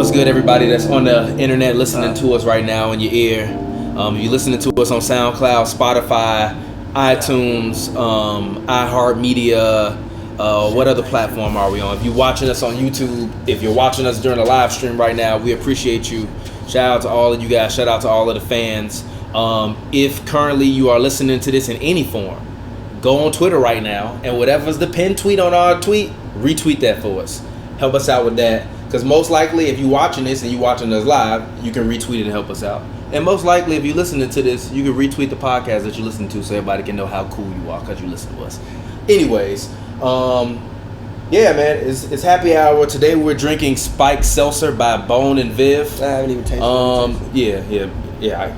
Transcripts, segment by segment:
What's good, everybody that's on the internet listening to us right now in your ear? If you're listening to us on SoundCloud, Spotify, iTunes, iHeartMedia, what other platform are we on? If you're watching us on YouTube, if you're watching us during the live stream right now, we appreciate you. Shout out to all of you guys. Shout out to all of the fans. If currently you are listening to this in any form, go on Twitter right now, and whatever's the pinned tweet on our tweet, retweet that for us. Help us out with that. Because most likely, if you're watching this and you're watching us live, you can retweet it and help us out. And most likely, if you're listening to this, you can retweet the podcast that you listen to so everybody can know how cool you are because you listen to us. Anyways, yeah, man, it's happy hour. Today we're drinking Spiked Seltzer by Bone and Viv. I haven't even tasted it. Yeah.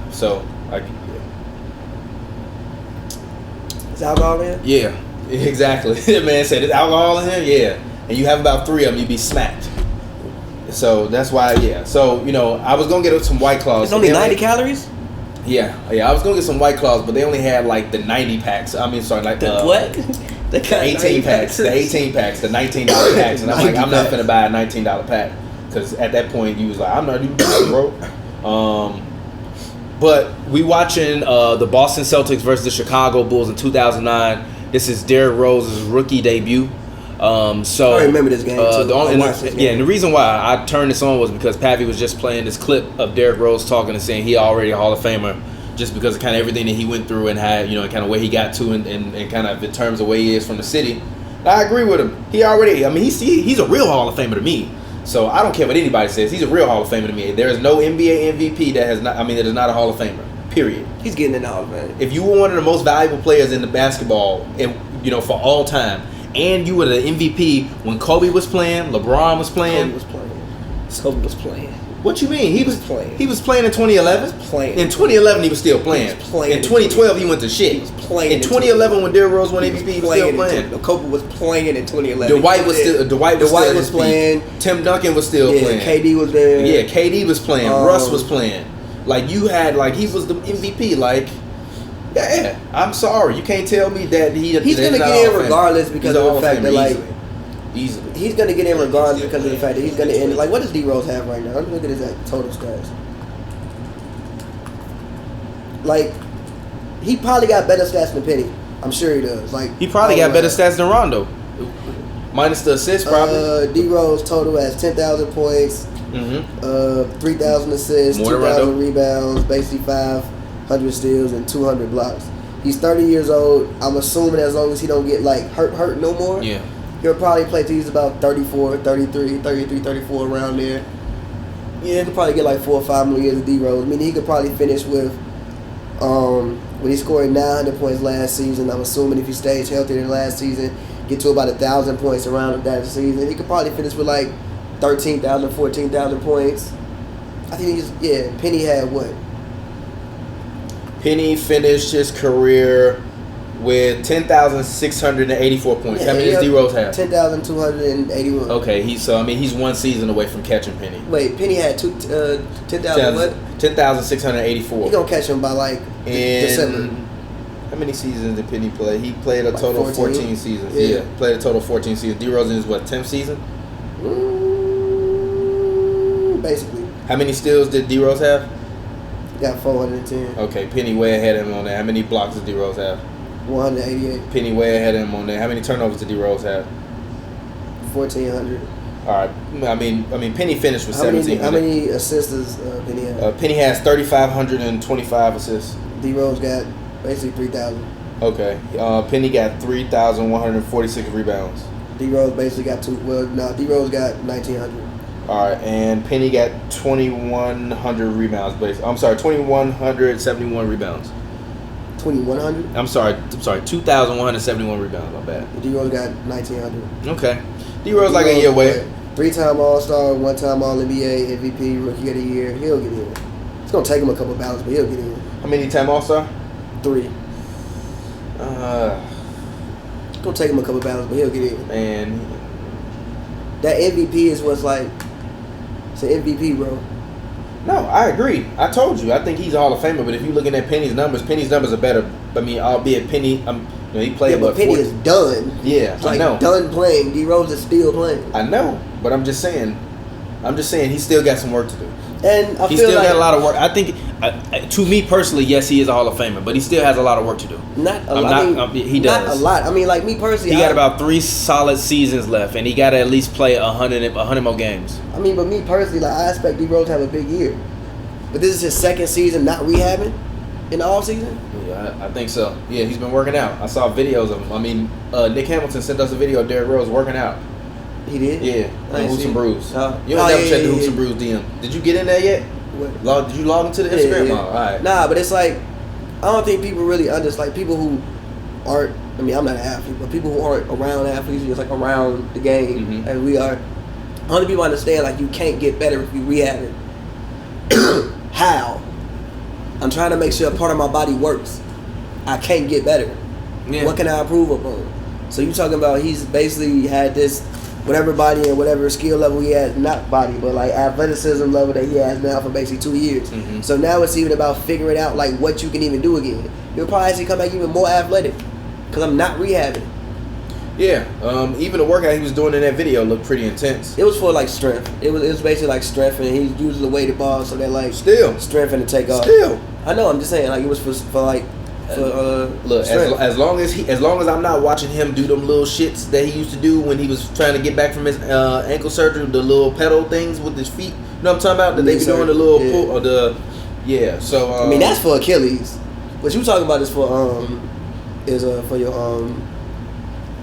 Is alcohol in here? Yeah, exactly. Man said, "Is alcohol in here?" Yeah. And you have about 3 of them, you'd be smacked. So that's why, yeah. So, I was going to get some White Claws. It's only 90 calories? Yeah. I was going to get some White Claws, but they only had like the 90 packs. I mean, sorry, like the what? The 18 packs. The 18 packs, the $19 packs. And I'm like, I'm not going to buy a $19 pack. Because at that point, you was like, I'm not even broke. But we watching the Boston Celtics versus the Chicago Bulls in 2009. This is Derrick Rose's rookie debut. So I remember this game too. And the reason why I turned this on was because Pavy was just playing this clip of Derrick Rose talking and saying he already a Hall of Famer just because of kind of everything that he went through and had, kind of where he got to and kind of in terms of where he is from the city. I agree with him. He's a real Hall of Famer to me. So I don't care what anybody says. He's a real Hall of Famer to me. There is no NBA MVP that is not a Hall of Famer. Period. He's getting in the Hall of Fame. If you were one of the most valuable players in the basketball, for all time. And you were the MVP when Kobe was playing, LeBron was playing. Kobe was playing. What you mean? He was playing. He was playing in 2011. He was playing. In 2011, he was still playing. He was playing. In 2012, he went to shit. He was playing. In 2011, when Derrick Rose won MVP, he was still playing. Kobe was playing in 2011. Dwight was playing. Tim Duncan was still playing. KD was there. Yeah, KD was playing. Russ was playing. Like you had, he was the MVP. Yeah, I'm sorry. You can't tell me that he's going to get in regardless because of the fact that, easily. He's going to get in regardless because of the fact that he's going to end. What does D Rose have right now? Let me look at his total stats. He probably got better stats than Penny. I'm sure he does. He probably got better stats than Rondo. Minus the assists, probably. D Rose total has 10,000 points, 3,000 assists, 2,000 rebounds, basically 500 steals and 200 blocks. He's 30 years old. I'm assuming as long as he don't get hurt no more. Yeah. He'll probably play till he's about 34, 34 around there. Yeah, he could probably get 4 or 5 more years of D Rose. I mean, he could probably finish with when he scored 900 points last season. I'm assuming if he stays healthier than last season, get to about 1,000 points around that season. He could probably finish with 13,000, 14,000 points. I think Penny had what? Penny finished his career with 10,684 points. How many does D Rose have? 10,281. Okay, he's 1 season away from catching Penny. Wait, Penny had 10,000 what? 10,684. He gonna catch him by December. How many seasons did Penny play? He played a total of 14 seasons. Yeah, played a total of 14 seasons. D Rose in his 10th season? Basically. How many steals did D Rose have? Got 410. Okay, Penny way ahead of him on that. How many blocks did D Rose have? 188. Penny way ahead of him on that. How many turnovers did D Rose have? 1,400. All right. I mean, Penny finished with 1,700. How many assists does Penny have? Penny has 3,525 assists. D Rose got basically 3,000. Okay. Penny got 3,146 rebounds. D Rose basically got D Rose got 1,900. All right, and Penny got 2,100 rebounds. 2,171 rebounds. 2,100? I'm sorry, 2,171 rebounds. My bad. D Rose got 1,900. Okay. D Rose a year away. 3-time All-Star, 1-time All-NBA, MVP, Rookie of the Year. He'll get in. It's gonna take him a couple of battles, but he'll get in. How many time All-Star? 3. It's gonna take him a couple of battles, but he'll get in. Man, that MVP is what's it's an MVP, bro. No, I agree. I told you. I think he's a Hall of Famer. But if you're looking at Penny's numbers are better. I mean, albeit Penny, he played. Yeah, but Penny is done. Yeah, it's I know. Done playing. D Rose is still playing. I know, but I'm just saying. I'm just saying he still got some work to do. And I He feel still like got a lot of work. I think, to me personally, yes, he is a Hall of Famer, but he still has a lot of work to do. not a lot. He does. Not a lot. I mean, like me personally, He got about 3 solid seasons left, and he got to at least play 100 more games. I mean, but me personally, like I expect D Rose to have a big year. But this is his second season not rehabbing in the off season. Yeah, I think so. Yeah, he's been working out. I saw videos of him. I mean, Nick Hamilton sent us a video of Derrick Rose working out. He did? Yeah, on Hoops and Brews. You don't yeah, never check the yeah, Hoops and Brews DM. Did you get in there yet? What? Did you log into the Instagram? Oh, all right. Nah, but it's like I don't think people really understand. Like people who aren't. I mean, I'm not an athlete, but people who aren't around athletes, just like around the game, as we are. Only people understand like you can't get better if you rehab it. How? I'm trying to make sure part of my body works. I can't get better. Yeah. What can I improve upon? So you talking about he's basically had this whatever body and whatever skill level he has, not body, but like athleticism level that he has now for basically 2 years. So now it's even about figuring out like what you can even do again. You'll probably actually come back even more athletic because I'm not rehabbing. Yeah, even the workout he was doing in that video looked pretty intense. It was for like strength. It was basically like strength, and he's using the weighted ball so that like Still. strength and to take off. Still. I know. I'm just saying like it was for like. Look, as long as I'm not watching him do them little shits that he used to do when he was trying to get back from his ankle surgery, the little pedal things with his feet. You know what I'm talking about? That they be doing the little pull or the So I mean that's for Achilles. What you talking about is for your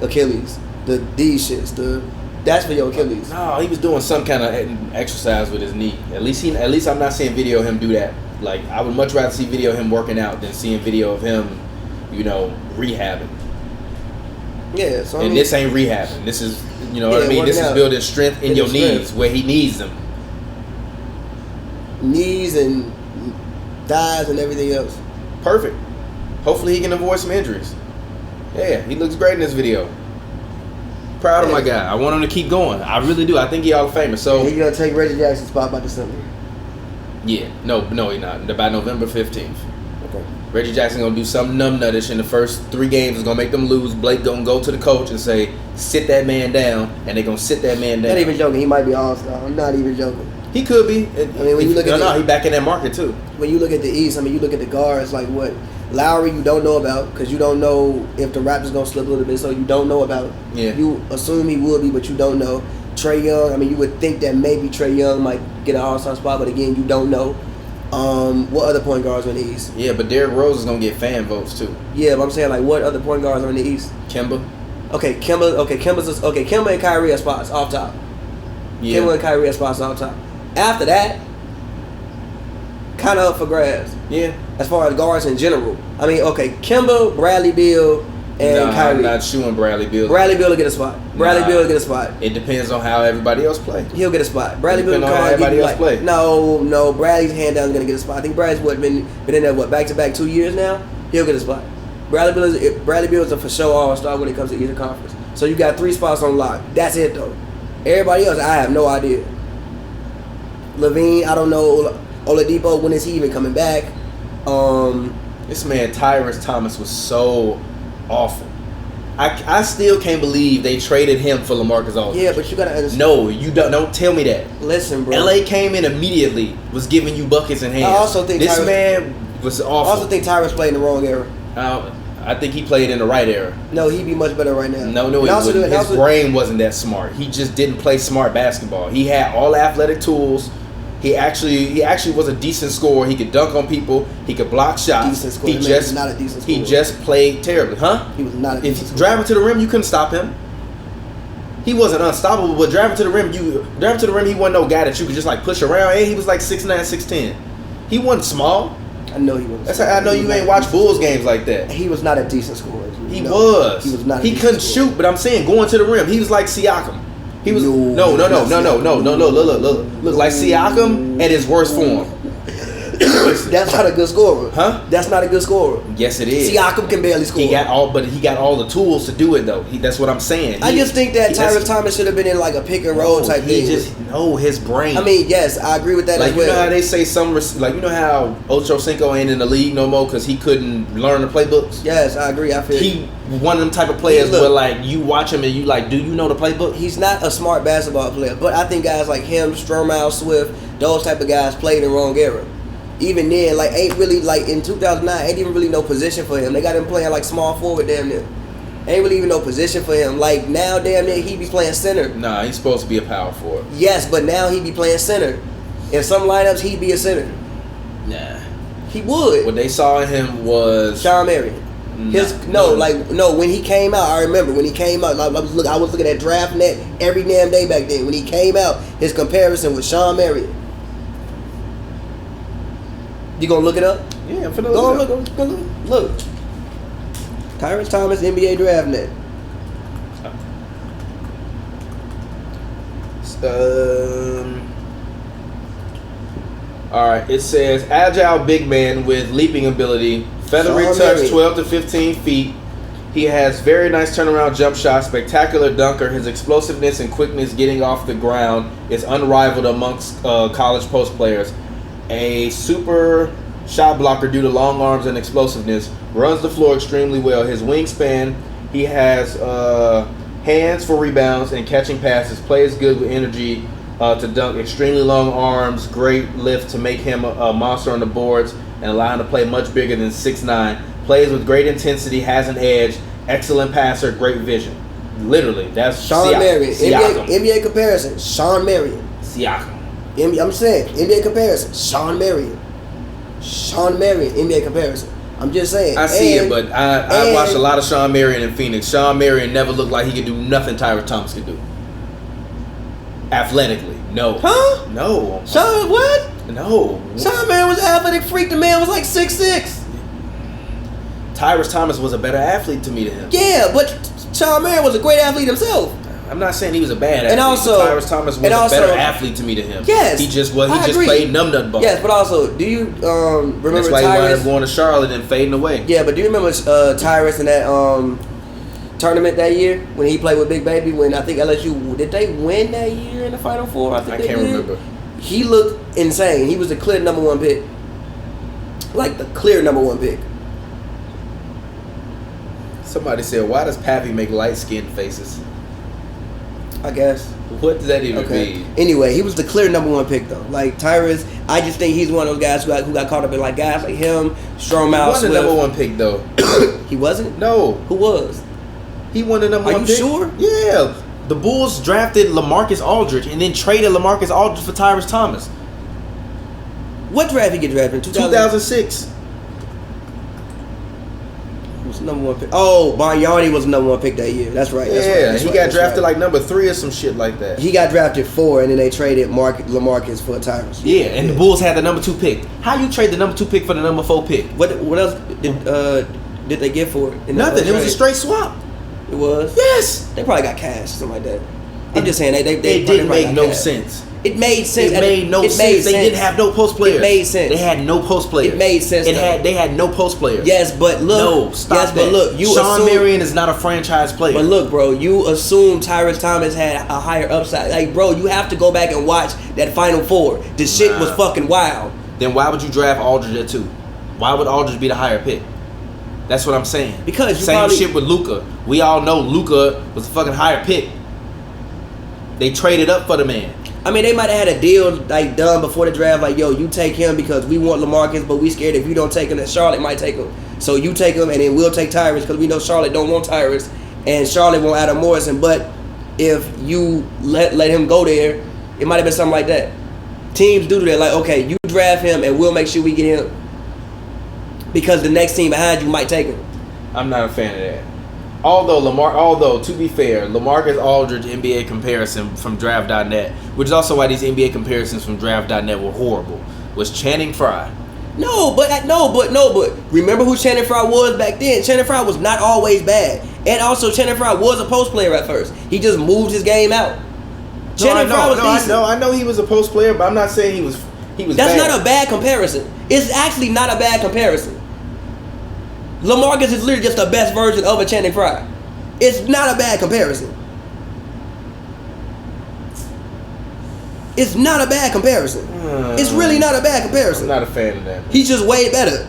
Achilles. These shits. That's for your Achilles. No, he was doing some kind of exercise with his knee. At least I'm not seeing video of him do that. Like, I would much rather see video of him working out than seeing video of him, rehabbing. Yeah, so and this ain't rehabbing. This is, what I mean? This is building strength in your knees where he needs them. Knees and thighs and everything else. Perfect. Hopefully he can avoid some injuries. Yeah, he looks great in this video. Proud of my guy. I want him to keep going. I really do. I think he's Hall of Famer. So he's gonna take Reggie Jackson's spot by December. Yeah, no, he's not. By November 15th. Okay. Reggie Jackson gonna do something numbnuttish in the first 3 games. Is gonna make them lose. Blake gonna go to the coach and say, "Sit that man down," and they gonna sit that man down. Not even joking. He might be all-star. I'm not even joking. He could be. I mean, when you look at he back in that market too. When you look at the East, I mean, you look at the guards like what Lowry, you don't know about because you don't know if the Raptors gonna slip a little bit, so you don't know about. Yeah. You assume he will be, but you don't know. Trae Young, I mean, you would think that maybe Trae Young might get an all-star spot, but again, you don't know. What other point guards are in the East? Yeah, but Derrick Rose is gonna get fan votes too. Yeah, but I'm saying like, what other point guards are in the East? Kemba. Okay, Kemba and Kyrie are spots off top. Yeah. Kemba and Kyrie are spots off top. After that, kind of up for grabs. Yeah. As far as guards in general, I mean, okay, Kemba, Bradley Beal, and Kyrie. I'm not shooing Bradley Beal. Bradley Beal will get a spot. Bradley Beal will get a spot. It depends on how everybody else play. He'll get a spot. Bradley Beal on how everybody else play. No. Bradley's hand down is gonna get a spot. I think Bradley's been in there back to back 2 years now. He'll get a spot. Bradley Beal is a for sure all-star when it comes to either conference. So you got 3 spots on lock. That's it though. Everybody else, I have no idea. Levine, I don't know. Oladipo, when is he even coming back? This man Tyrese Thomas was so awful. I still can't believe they traded him for LaMarcus Aldridge. Yeah, but you gotta understand. No, you don't tell me that. Listen, bro. LA came in immediately, was giving you buckets in hands. I also think this man was awful. I also think Tyrese played in the wrong era. I think he played in the right era. No, he'd be much better right now. No, he wouldn't. His brain wasn't that smart. He just didn't play smart basketball. He had all athletic tools. He actually was a decent scorer. He could dunk on people. He could block shots. Decent scorer. He just not a decent scorer. He just played terribly, huh? He was not a decent scorer. Driving to the rim, you couldn't stop him. He wasn't unstoppable, but driving to the rim, he wasn't no guy that you could just like push around. And he was like 6'9", 6'10". He wasn't small. I know he wasn't. That's how I know you ain't watched Bulls games like that. He was not a decent scorer. He was. He was not. He couldn't shoot, but I'm saying going to the rim, he was like Siakam. He was no. Look like Siakam at his worst form. That's not a good scorer. Huh? That's not a good scorer. Yes, it is. Siakam can barely score. He got all the tools to do it though. That's what I'm saying. I just think that Tyrese Thomas should have been in like a pick and roll type thing. He just know his brain. I mean, yes, I agree with that like as well. You know how they say you know how Ocho Cinco ain't in the league no more because he couldn't learn the playbooks. Yes, I agree. I feel he one of them type of players where like you watch him and you like, do you know the playbook? He's not a smart basketball player, but I think guys like him, Stromae, Swift, those type of guys played in the wrong era. Even then, like ain't really like in 2009, ain't even really no position for him. They got him playing like small forward damn near. Ain't really even no position for him. Like now, damn near he be playing center. Nah, he's supposed to be a power forward. Yes, but now he be playing center. In some lineups, he'd be a center. Nah, he would. What they saw in him was Sean Marion. When he came out, I remember when he came out. I was looking at DraftNet every damn day back then. When he came out, his comparison was Sean Marion. You gonna look it up? Yeah, I'm finna look it up. Look. Tyrese Thomas, NBA DraftNet. All right. It says agile big man with leaping ability, feathery touch, 12 to 15 feet. He has very nice turnaround jump shot, spectacular dunker. His explosiveness and quickness getting off the ground is unrivaled amongst college post players. A super shot blocker due to long arms and explosiveness. Runs the floor extremely well. His wingspan, he has hands for rebounds and catching passes. Plays good with energy to dunk. Extremely long arms. Great lift to make him a monster on the boards and allow him to play much bigger than 6'9". Plays with great intensity. Has an edge. Excellent passer. Great vision. Literally, that's Sean Marion. NBA comparison. Sean Marion. Siakam. I'm saying NBA comparison. Sean Marion. NBA comparison. I'm just saying. I see it, but I watched a lot of Sean Marion in Phoenix. Sean Marion never looked like he could do nothing Tyrese Thomas could do. Athletically, no. Huh? No. Sean what? No. Sean Marion was an athletic freak. The man was like 6'6". Tyrese Thomas was a better athlete to me than him. Yeah, but Sean Marion was a great athlete himself. I'm not saying he was a bad athlete. And also, Tyrese Thomas was a better athlete to me than him. Yes, he just played numbnut ball. Yes, but also, do you remember That's why Tyrese? he wound up going to Charlotte and fading away. Yeah, but do you remember Tyrese in that tournament that year when he played with Big Baby? When I think LSU did they win that year in the Final Four? I can't remember. He looked insane. He was the clear number one pick, like the clear number one pick. Somebody said, "Why does Pavy make light skinned faces?" I guess. What does that even mean? Anyway, he was the clear number one pick though. Like Tyrese, I just think he's one of those guys who got caught up in like guys like him, Stromae. He wasn't the number one pick though. He wasn't? No. Who was? He won the number one pick. Are you sure? Yeah. The Bulls drafted LaMarcus Aldridge and then traded LaMarcus Aldridge for Tyrese Thomas. What draft he get drafted in? 2006. Who's the number one pick? Oh, Bargnani was the number one pick that year. That's right. He got drafted like number 3 or some shit like that. He got drafted 4, and then they traded LaMarcus for Tyrese. Yeah, and the Bulls had the number 2 pick. How you trade the number 2 pick for the number 4 pick? What else did they get for it? Nothing. It was a straight swap. It was? Yes. They probably got cash or something like that. I'm just saying they didn't make no sense. It made sense. It made no sense. They didn't have no post players. It made sense. They had no post players. It made sense. They had no post players. Yes, but look. No, stop that. But look, Sean Marion is not a franchise player. But look, bro, you assume Tyrese Thomas had a higher upside. Like, bro, you have to go back and watch that Final Four. The shit was fucking wild. Then why would you draft Aldridge at 2? Why would Aldridge be the higher pick? That's what I'm saying. Because you same shit with Luka. We all know Luka was a fucking higher pick. They traded up for the man. I mean, they might have had a deal like done before the draft, like, yo, you take him because we want LaMarcus, but we scared if you don't take him, that Charlotte might take him. So you take him, and then we'll take Tyrese because we know Charlotte don't want Tyrese, and Charlotte want Adam Morrison. But if you let him go there, it might have been something like that. Teams do that, like, okay, you draft him, and we'll make sure we get him because the next team behind you might take him. I'm not a fan of that. Although to be fair, LaMarcus Aldridge NBA comparison from Draft.net, which is also why these NBA comparisons from Draft.net were horrible, was Channing Frye. No, but remember who Channing Frye was back then? Channing Frye was not always bad, and also Channing Frye was a post player at first. He just moved his game out. Channing Frye was decent. I know he was a post player, but I'm not saying he was. That's bad. Not a bad comparison. It's actually not a bad comparison. LaMarcus is literally just the best version of a Channing Frye. It's not a bad comparison. It's not a bad comparison. It's really not a bad comparison. I'm not a fan of that. He's just way better.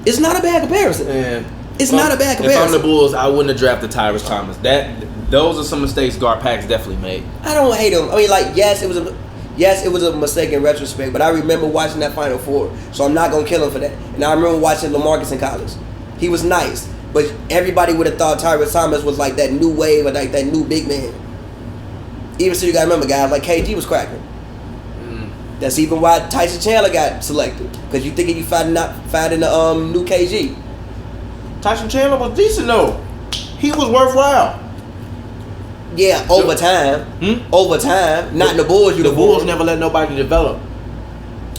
It's not a bad comparison. Man. It's not a bad comparison. If I'm the Bulls, I wouldn't have drafted Tyrese Thomas. Those are some mistakes Garpax definitely made. I don't hate him. I mean, like, yes, it was a mistake in retrospect, but I remember watching that Final Four, so I'm not gonna kill him for that. And I remember watching LaMarcus in college. He was nice, but everybody would have thought Tyrese Thomas was like that new wave or like that new big man. Even so, you gotta remember, guys, like KG was cracking. That's even why Tyson Chandler got selected, because you thinking you finding the new KG. Tyson Chandler was decent though. He was worthwhile. Yeah, over time. Over time. Not in the Bulls. The Bulls never let nobody develop.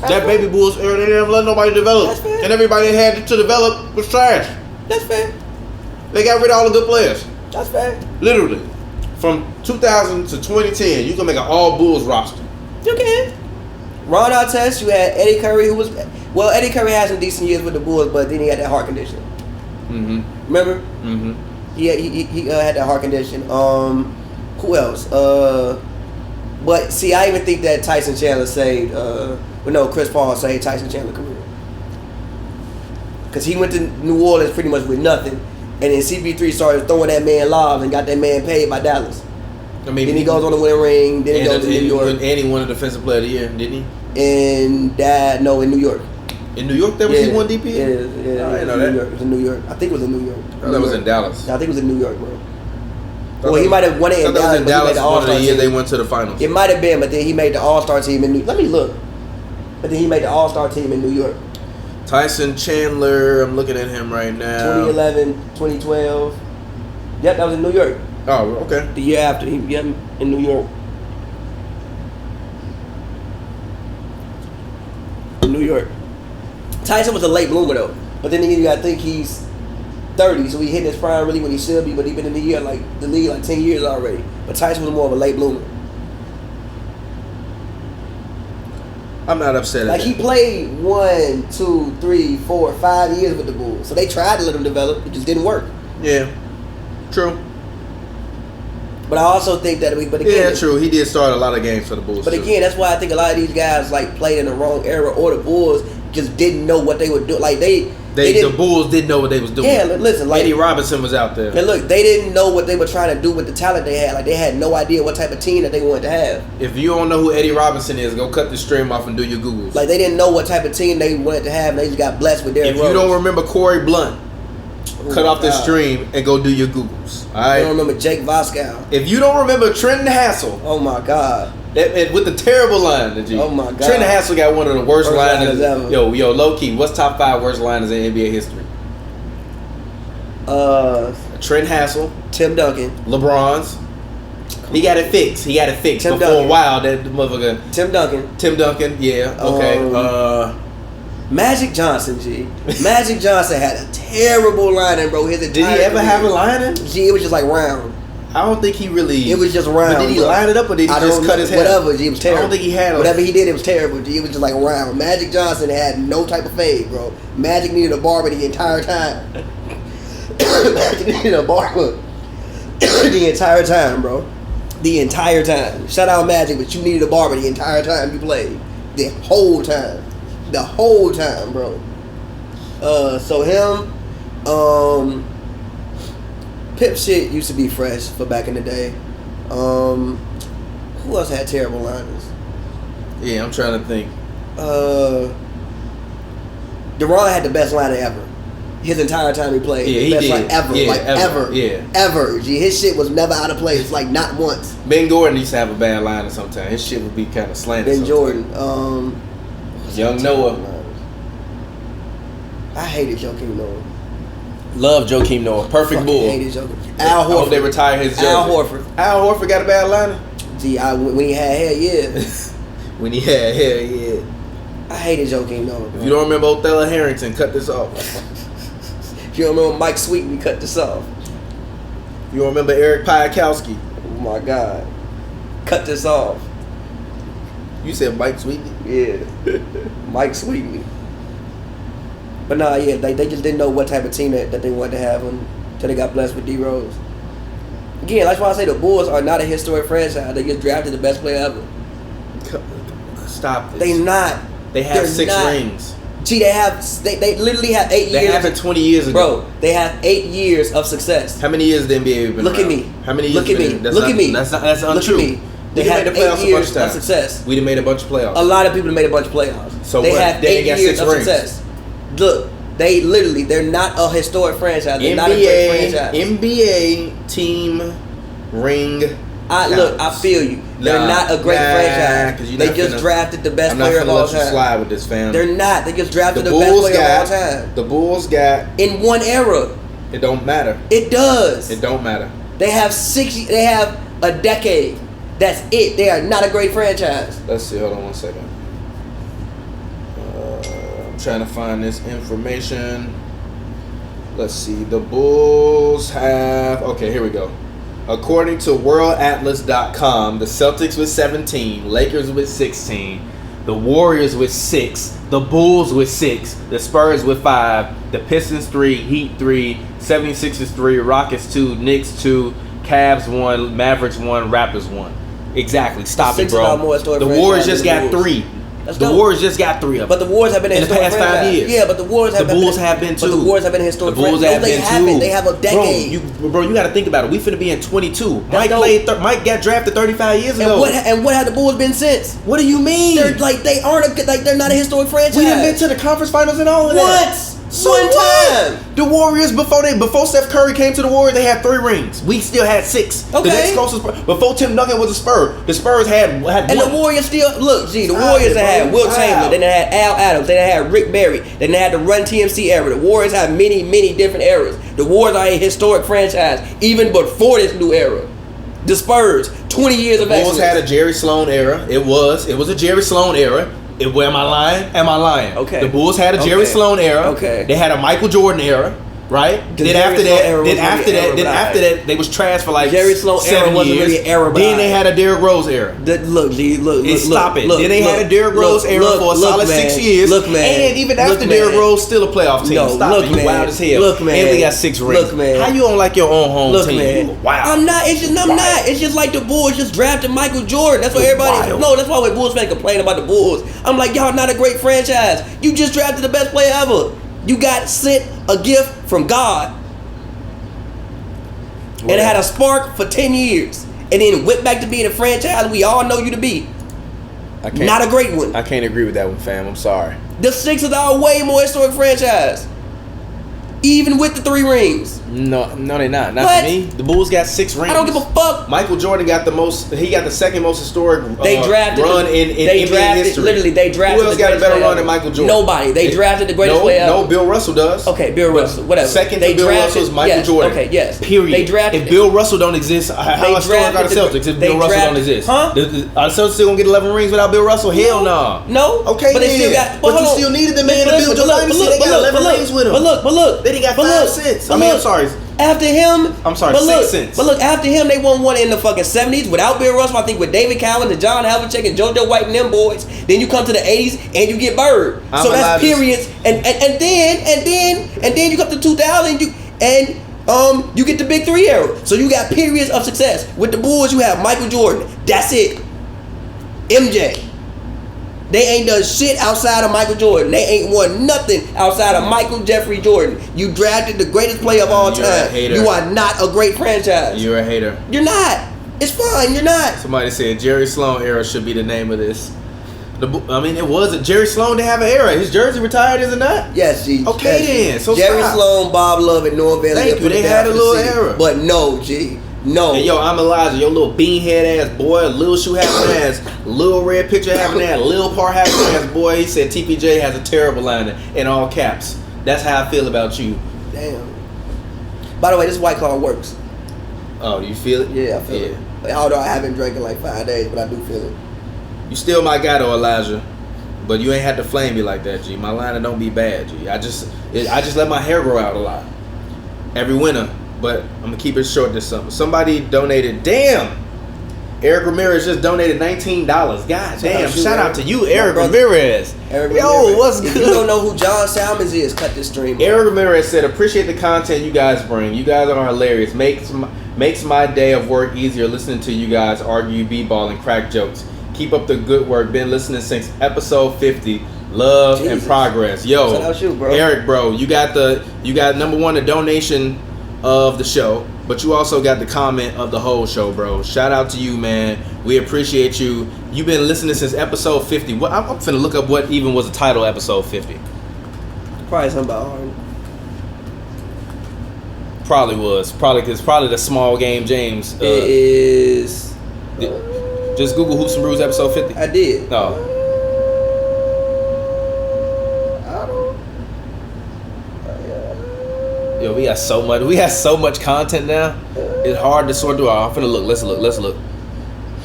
That baby Bulls era, they never let nobody develop. That's fair. And everybody they had to develop was trash. That's fair. They got rid of all the good players. That's fair. Literally. From 2000 to 2010, you can make an all Bulls roster. You can. Ron Artest, you had Eddie Curry, who was... Well, Eddie Curry had some decent years with the Bulls, but then he had that heart condition. Remember? He had that heart condition. Who else? But see, I even think that Tyson Chandler saved. Chris Paul saved Tyson Chandler's career, because he went to New Orleans pretty much with nothing, and then CP3 started throwing that man lobs and got that man paid by Dallas. I mean, then he goes on to win a ring. Then he goes to New York, and he won the Defensive Player of the Year, didn't he? In New York. In New York, that was he won DP. Yeah, I didn't know that. It was in New York. I think it was in New York. That was in Dallas. I think it was in New York, bro. Well, he might have won it in Dallas. That was in Dallas. One of the years team. they went to the finals. It might have been, but then he made the All-Star team in New York. Let me look. But then he made the All-Star team in New York. Tyson Chandler, I'm looking at him right now. 2011, 2012. Yep, that was in New York. Oh, okay. The year after, in New York. New York. Tyson was a late bloomer though, but then again, you gotta think he's 30, so he hit his prime really when he should be. But he been in the league like 10 years already. But Tyson was more of a late bloomer. I'm not upset at Like that. he played 1, 2, 3, 4, 5 years with the Bulls, so they tried to let him develop. It just didn't work. Yeah, true. But I also think that true. He did start a lot of games for the Bulls. But again, that's why I think a lot of these guys like played in the wrong era, or the Bulls just didn't know what they were doing. Like the Bulls didn't know what they was doing. Yeah, listen, like Eddie Robinson was out there. And look, they didn't know what they were trying to do with the talent they had. Like they had no idea what type of team that they wanted to have. If you don't know who Eddie Robinson is, go cut the stream off and do your Googles. Like they didn't know what type of team they wanted to have, and they just got blessed with Derrick Rose. If you don't remember Corey Blunt, cut off the stream and go do your Googles. All right. I don't remember Jake Voskow. If you don't remember Trenton Hassel, oh my God, with the terrible line, oh my God, Trenton Hassel got one of the worst liners ever. Yo, low key, what's top 5 worst liners in NBA history? Trent Hassel, Tim Duncan, LeBron's. He got it fixed. Tim Before Duncan. a while, that motherfucker. Tim Duncan, yeah, okay. Magic Johnson, G. Magic Johnson had a terrible lining, bro. Did he ever have a lining? G, it was just like round. I don't think he really. It was just round. But did he line it up or did he just cut his hair? Whatever, G. It was terrible. I don't think he had whatever he did, it was terrible, G. It was just like round. Magic Johnson had no type of fade, bro. Magic needed a barber the entire time. Magic needed a barber the entire time, bro. The entire time. Shout out Magic, but you needed a barber the entire time you played. The whole time. The whole time, bro. So him, Pip shit used to be fresh for back in the day. Who else had terrible liners? Yeah, I'm trying to think. Deron had the best liner ever. His entire time he played. Yeah, the he best did. line ever. Yeah, like ever. Yeah. Ever. Gee, his shit was never out of place. Like not once. Ben Gordon used to have a bad liner sometimes. His shit would be kind of slanted. Ben Jordan. Young Noah. I hated Joakim Noah. Love Joakim Noah. Perfect bull. Hated Joakim. Al Horford. I hope they retire his jersey. Al Horford. Al Horford got a bad liner? Gee, when he had hair, yeah. When he had hair, yeah. I hated Joakim Noah. If you don't remember Othello Harrington, cut this off. If you don't remember Mike Sweeten, cut this off. If you don't remember Eric Piakowski. Oh my God. Cut this off. You You said Mike Sweetney? Yeah. Mike Sweetney. But nah, yeah, they just didn't know what type of team that they wanted to have until they got blessed with D Rose. Again, that's why I say the Bulls are not a historic franchise. They just drafted the best player ever. Stop this. They not. They have 6 rings. Gee, they literally have 8 years. They happened 20 years ago. Bro, they have 8 years of success. How many years the NBA been Look around? at me. How many years? Look at me. Look at me. That's untrue. Look at me. They We had made the playoffs 8 years of success. We done made a bunch of playoffs. A lot of people have made a bunch of playoffs. So they what? have They 8 ain't got years 6 of rings. success. Look, they're not a historic franchise. They're not a great franchise. NBA team ring. I feel you. They're not a great franchise. They just drafted the best player of all time. I'm not finna let you slide with this, fam. They're not. They just drafted the best player of all time. The Bulls got in one era. It don't matter. It does. It don't matter. They have They have a decade. That's it. They are not a great franchise. Let's see. Hold on 1 second. I'm trying to find this information. Let's see. The Bulls have. Okay, here we go. According to WorldAtlas.com, the Celtics with 17, Lakers with 16, the Warriors with 6, the Bulls with 6, the Spurs with 5, the Pistons 3, Heat 3, 76ers 3, Rockets 2, Knicks 2, Cavs 1, Mavericks 1, Raptors 1. Exactly. Stop it, bro. The Warriors just got 3. The Warriors just got 3 of them. But the Warriors have been in the past 5 years. Yeah, but the Warriors have been. The Bulls have been too. But the Warriors have been historic. The Bulls have been too. They have a decade. Bro, you got to think about it. We finna be in 22. Mike got drafted 35 years ago. And what have the Bulls been since? What do you mean? They're they're not a historic franchise. We done been to the conference finals and all of that. One time. The Warriors before Steph Curry came to the Warriors, they had 3 rings. We still had 6. Okay. The next closest before Tim Duncan was a Spur. The Spurs had one. And the Warriors still the Warriors had Will Chamberlain, then they had Al Adams, then they had Rick Barry, then they had the Run TMC era. The Warriors have many different eras. The Warriors are a historic franchise even before this new era. The Spurs, 20 years of excellence. The Bulls had a Jerry Sloan era. It was a Jerry Sloan era. Am I lying? Am I lying? Okay. The Bulls had a Jerry Sloan era. Okay. They had a Michael Jordan era, right? Then after that, they was trash for like Jerry Sloan 7 era wasn't years. Really an era. Then they had a Derrick Rose era. Look. Stop it. Then they had a Derrick Rose era for a solid 6 years. Look, man. And even after Derrick Rose, still a playoff team. No, Stop it. You wild as hell. Look, man. And they got 6 rings. Look, man. How you don't like your own home team? Man. Wow. I'm not. I'm not. It's just like the Bulls just drafted Michael Jordan. That's what everybody. No, that's why when Bulls fans complain about the Bulls, I'm like, y'all not a great franchise. You just drafted the best player ever. You got sent a gift from God. And it had a spark for 10 years. And then went back to being a franchise we all know you to be. Not a great one. I can't agree with that one, fam. I'm sorry. The Sixers are a way more historic franchise. Even with the 3 rings. No, they're not. Not to me. The Bulls got 6 rings. I don't give a fuck. Michael Jordan got the most. He got the second most historic run in NBA history. Literally, they drafted. Who else got a better run than Michael Jordan? Nobody. They drafted the greatest player ever. No, Bill Russell does. Okay, Bill Russell. Whatever. Second to Bill Russell is Michael Jordan. Okay, yes. Period. They drafted. If Bill Russell don't exist, how historic are the Celtics if Bill Russell don't exist? Huh? Are the Celtics still gonna get 11 rings without Bill Russell? Hell no. No. Okay, but they still got. But you still needed the man to build your dynasty. They got 11 rings with him. But look. Then he got 5 cents. I'm sorry. After him, 6 cents. But look, after him, they won one in the fucking 70s without Bill Russell. I think with David Cowan and John Havlicek and JoJo White and them boys. Then you come to the 80s and you get Bird. So that's periods. And then you come to 2000 you get the Big 3 era. So you got periods of success. With the Bulls, you have Michael Jordan. That's it. MJ. They ain't done shit outside of Michael Jordan. They ain't won nothing outside of Michael Jeffrey Jordan. You drafted the greatest player of all time. You are not a great franchise. You're a hater. You're not. It's fine. You're not. Somebody said Jerry Sloan era should be the name of this. It was Jerry Sloan didn't have an era. His jersey retired, is it not? Yes, G. Okay, then. So Jerry Sloan, Bob Love, and Norm Bailey. Thank you. They had a little era. But no, G. No. And yo, I'm Elijah, your little beanhead ass boy, little shoe having ass, little red picture having ass, little part having ass boy. He said TPJ has a terrible line in all caps. That's how I feel about you. Damn. By the way, this White Claw works. Oh, do you feel it? Yeah, I feel it. Like, although I haven't drank in like 5 days, but I do feel it. You still my guy though, Elijah. But you ain't had to flame me like that, G. My line don't be bad, G. I just let my hair grow out a lot every winter. But I'm gonna keep it short this summer. Somebody donated. Damn. Eric Ramirez just donated $19. God damn! Shout out to you, Eric brother. Ramirez. Eric Yo, Ramirez. what's If good? you don't know who John Salmons is, cut this stream. Eric Ramirez said, "Appreciate the content you guys bring. You guys are hilarious. Makes my day of work easier listening to you guys argue, b-ball, and crack jokes. Keep up the good work. Been listening since episode 50. Love and progress." Yo, shout out you, bro. Eric, bro, you got number one, the donation of the show, but you also got the comment of the whole show, bro. Shout out to you, man. We appreciate you. You've been listening since episode 50. What I'm finna look up what even was the title of episode 50. Probably something about Harden. Probably the small game James. It is. Just Google Hoops and Brews episode 50. I did. No. Yo, we got so much content now. It's hard to sort through. I'm finna look. Let's look.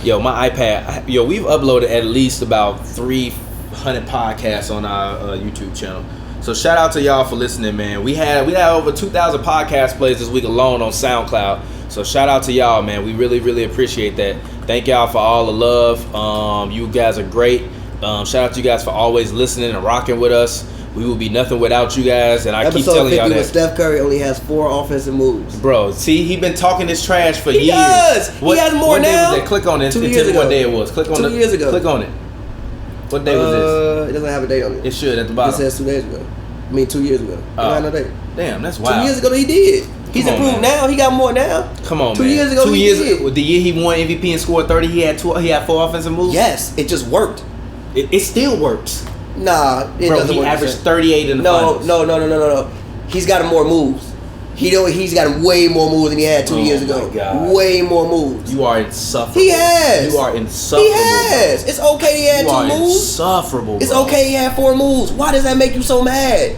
Yo, my iPad. Yo, we've uploaded at least about 300 podcasts on our YouTube channel. So shout out to y'all for listening, man. We had over 2,000 podcast plays this week alone on SoundCloud. So shout out to y'all, man. We really, really appreciate that. Thank y'all for all the love. You guys are great. Shout out to you guys for always listening and rocking with us. We will be nothing without you guys, and I keep telling y'all that. Episode 50 with Steph Curry only has 4 offensive moves. Bro, see, he been talking this trash for years. He does. He has more what now. Day was that? Click on it. 2 and years tell me ago. what day it was. Click on 2 years ago. Click on it. What day was this? It doesn't have a date on it. It should at the It bottom. says 2 days ago. I mean, 2 years ago. It don't have no date. Damn, that's wild. 2 years ago, he did. He's improved now. He got more now. Come on, 2 man. years ago, he did. The year he won MVP and scored 30, he had 4 offensive moves. Yes, it just worked. It still works. Nah, it Bro, doesn't he work. averaged 38 in the finals. No. He's got more moves. He's got way more moves than he had 2 years ago. My God. Way more moves. You are insufferable. He has. You are insufferable. He has. Bro. It's okay he had you 2 are moves. Insufferable. It's bro. okay he had 4 moves. Why does that make you so mad?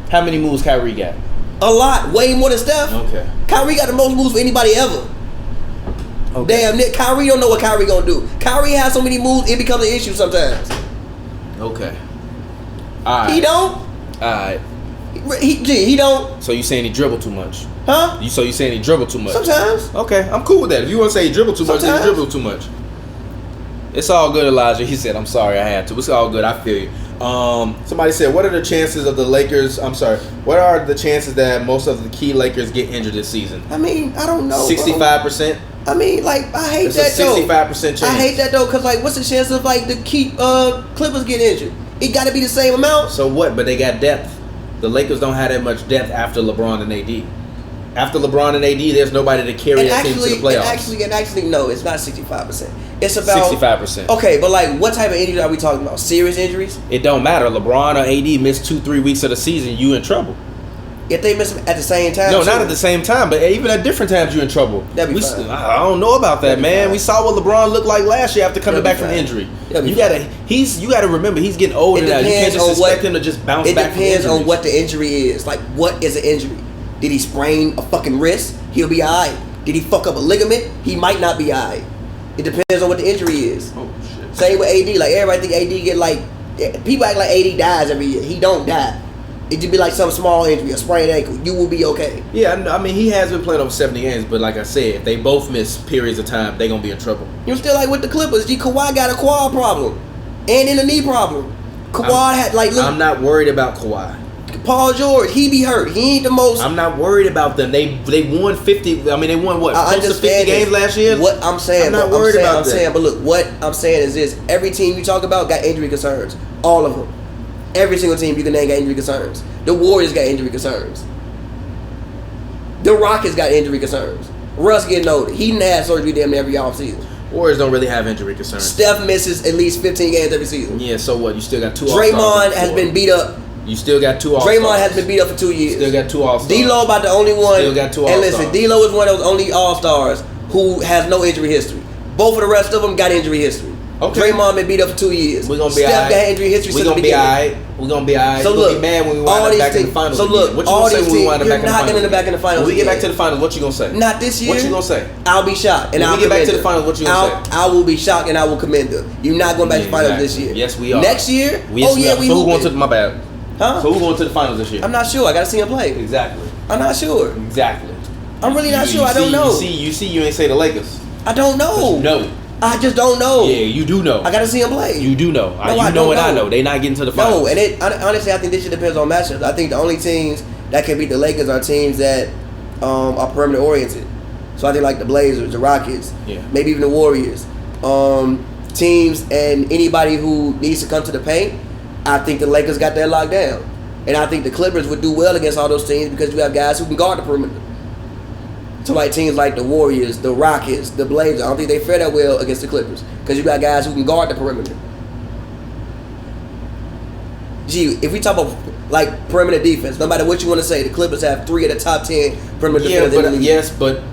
How many moves Kyrie got? A lot. Way more than Steph. Okay. Kyrie got the most moves for anybody ever. Okay. Damn, Nick. Kyrie don't know what Kyrie gonna do. Kyrie has so many moves, it becomes an issue sometimes. Okay. All right. He don't. All right. He don't. So you saying he dribbled too much? Huh? So you saying he dribbled too much? Sometimes. Okay, I'm cool with that. If you want to say he dribbled too much, then he Sometimes. dribbled too much. It's all good, Elijah. He said, "I'm sorry, I had to." It's all good. I feel you. Somebody said, "What are the chances of the Lakers?" I'm sorry. What are the chances that most of the key Lakers get injured this season? I mean, I don't know. 65%. I mean, like, I hate It's that a though. 65% chance. I hate that though, cause like, what's the chance of like the Clippers get injured? It got to be the same amount. So what? But they got depth. The Lakers don't have that much depth after LeBron and AD. After LeBron and AD, there's nobody to carry that team to the playoffs. And actually, no, it's not 65%. It's about 65%. Okay, but like, what type of injuries are we talking about? Serious injuries? It don't matter. LeBron or AD missed 2-3 weeks of the season, you in trouble. If they miss them at the same time? No, not at the same time, but even at different times you in trouble. That'd be fine. I don't know about that, man. We saw what LeBron looked like last year after coming back from injury. You gotta remember he's getting older now. You can't just expect him to just bounce back from injury. It depends on what the injury is. Like, what is an injury? Did he sprain a fucking wrist? He'll be alright. Did he fuck up a ligament? He might not be alright. It depends on what the injury is. Oh shit. Same with AD. Like, everybody think AD get like, people act like AD dies every year. He don't die. It could be like some small injury, a sprained ankle. You will be okay. Yeah, I mean, he has been playing over 70 games, but like I said, if they both miss periods of time, they're going to be in trouble. You're still like with the Clippers. Kawhi got a quad problem and in a knee problem. Kawhi had like... I'm not worried about Kawhi. Paul George, he be hurt. He ain't the most... I'm not worried about them. They won 50... I mean, they won what? Close to 50 games last year? What I'm saying... I'm not worried about that. But look, what I'm saying is this. Every team you talk about got injury concerns. All of them. Every single team you can name got injury concerns. The Warriors got injury concerns. The Rockets got injury concerns. Russ getting older. He didn't have surgery damn near every offseason. Warriors don't really have injury concerns. Steph misses at least 15 games every season. Yeah, so what? You still got 2 All-Stars. Draymond has been beat up. You still got 2 All-Stars. Draymond has been beat up for 2 years. Still got 2 All-Stars. D-Lo about the only one. Still got 2 All-Stars. And listen, D-Lo is one of those only All-Stars who has no injury history. Both of the rest of them got injury history. Okay. Draymond been beat up for 2 years. We're gonna be Steph alright. got injury history since the beginning. We're gonna be alright. So We're gonna be mad when we wind up back in the finals. So look, what you gonna say when we wind up back in the finals? You're not getting back in the finals. When we get back to the finals, what you gonna say? Not this year. What you gonna say? I'll be shocked. And when I'll we get back commend to the them. finals, what you gonna say? I will be shocked and I will commend them. You're not going back to the finals this year. Yes, we are. Next year? We we so who going to my bad? Huh? So who going to the finals this year? I'm not sure. I gotta see him play. Exactly. I'm not sure. Exactly. I'm really not sure. I don't know. You see, you ain't say the Lakers. I don't know. No. I just don't know. Yeah, you do know. I gotta see him play. You do know. No, You know and I know. They not getting to the finals. No, and honestly, I think this shit depends on matchups. I think the only teams that can beat the Lakers are teams that are perimeter oriented. So I think like the Blazers, the Rockets, maybe even the Warriors. Teams and anybody who needs to come to the paint, I think the Lakers got that locked down. And I think the Clippers would do well against all those teams because you have guys who can guard the perimeter. So like teams like the Warriors, the Rockets, the Blazers, I don't think they fare that well against the Clippers because you got guys who can guard the perimeter. Gee, if we talk about like perimeter defense, no matter what you want to say, the Clippers have 3 of the top 10 perimeter defenders in the league. Yes, but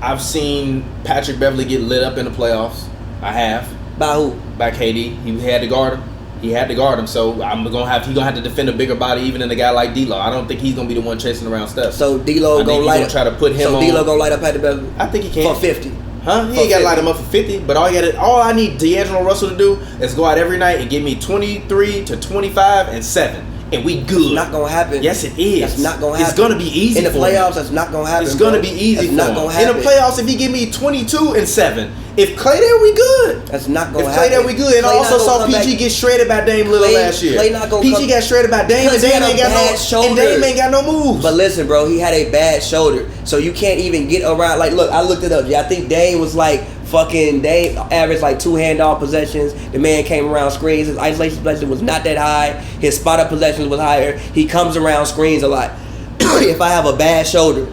I've seen Patrick Beverley get lit up in the playoffs. I have. By who? By KD. He had to guard him. He had to guard him, so he's gonna have to defend a bigger body even than a guy like D'Lo. I don't think he's gonna be the one chasing around Steph. So D'Lo gonna light up. Try to put him on. So D'Lo gonna light up Patrick Beverley. I think he can for 50. Huh? He ain't gotta light him up for 50, but all I need D'Angelo Russell to do is go out every night and give me 23 to 25 and 7. And we good. It's not gonna happen. Yes, it is. That's not gonna happen. It's gonna be easy in the playoffs. That's not gonna happen. It's gonna be easy. That's not gonna happen. In the playoffs, if he give me 22 and 7, if Clay there, we good. That's not gonna happen. If Clay there, we good. And I also saw PG get shredded by Dame Lillard last year. Clay not gonna PG got shredded by Dame, and Dame ain't got no moves. But listen, bro, he had a bad shoulder, so you can't even get around. Like, look, I looked it up. Yeah, I think Dame was like. Dame averaged like 2 handoff possessions. The man came around screens. His isolation possession was not that high. His spot up possessions was higher. He comes around screens a lot. If I have a bad shoulder,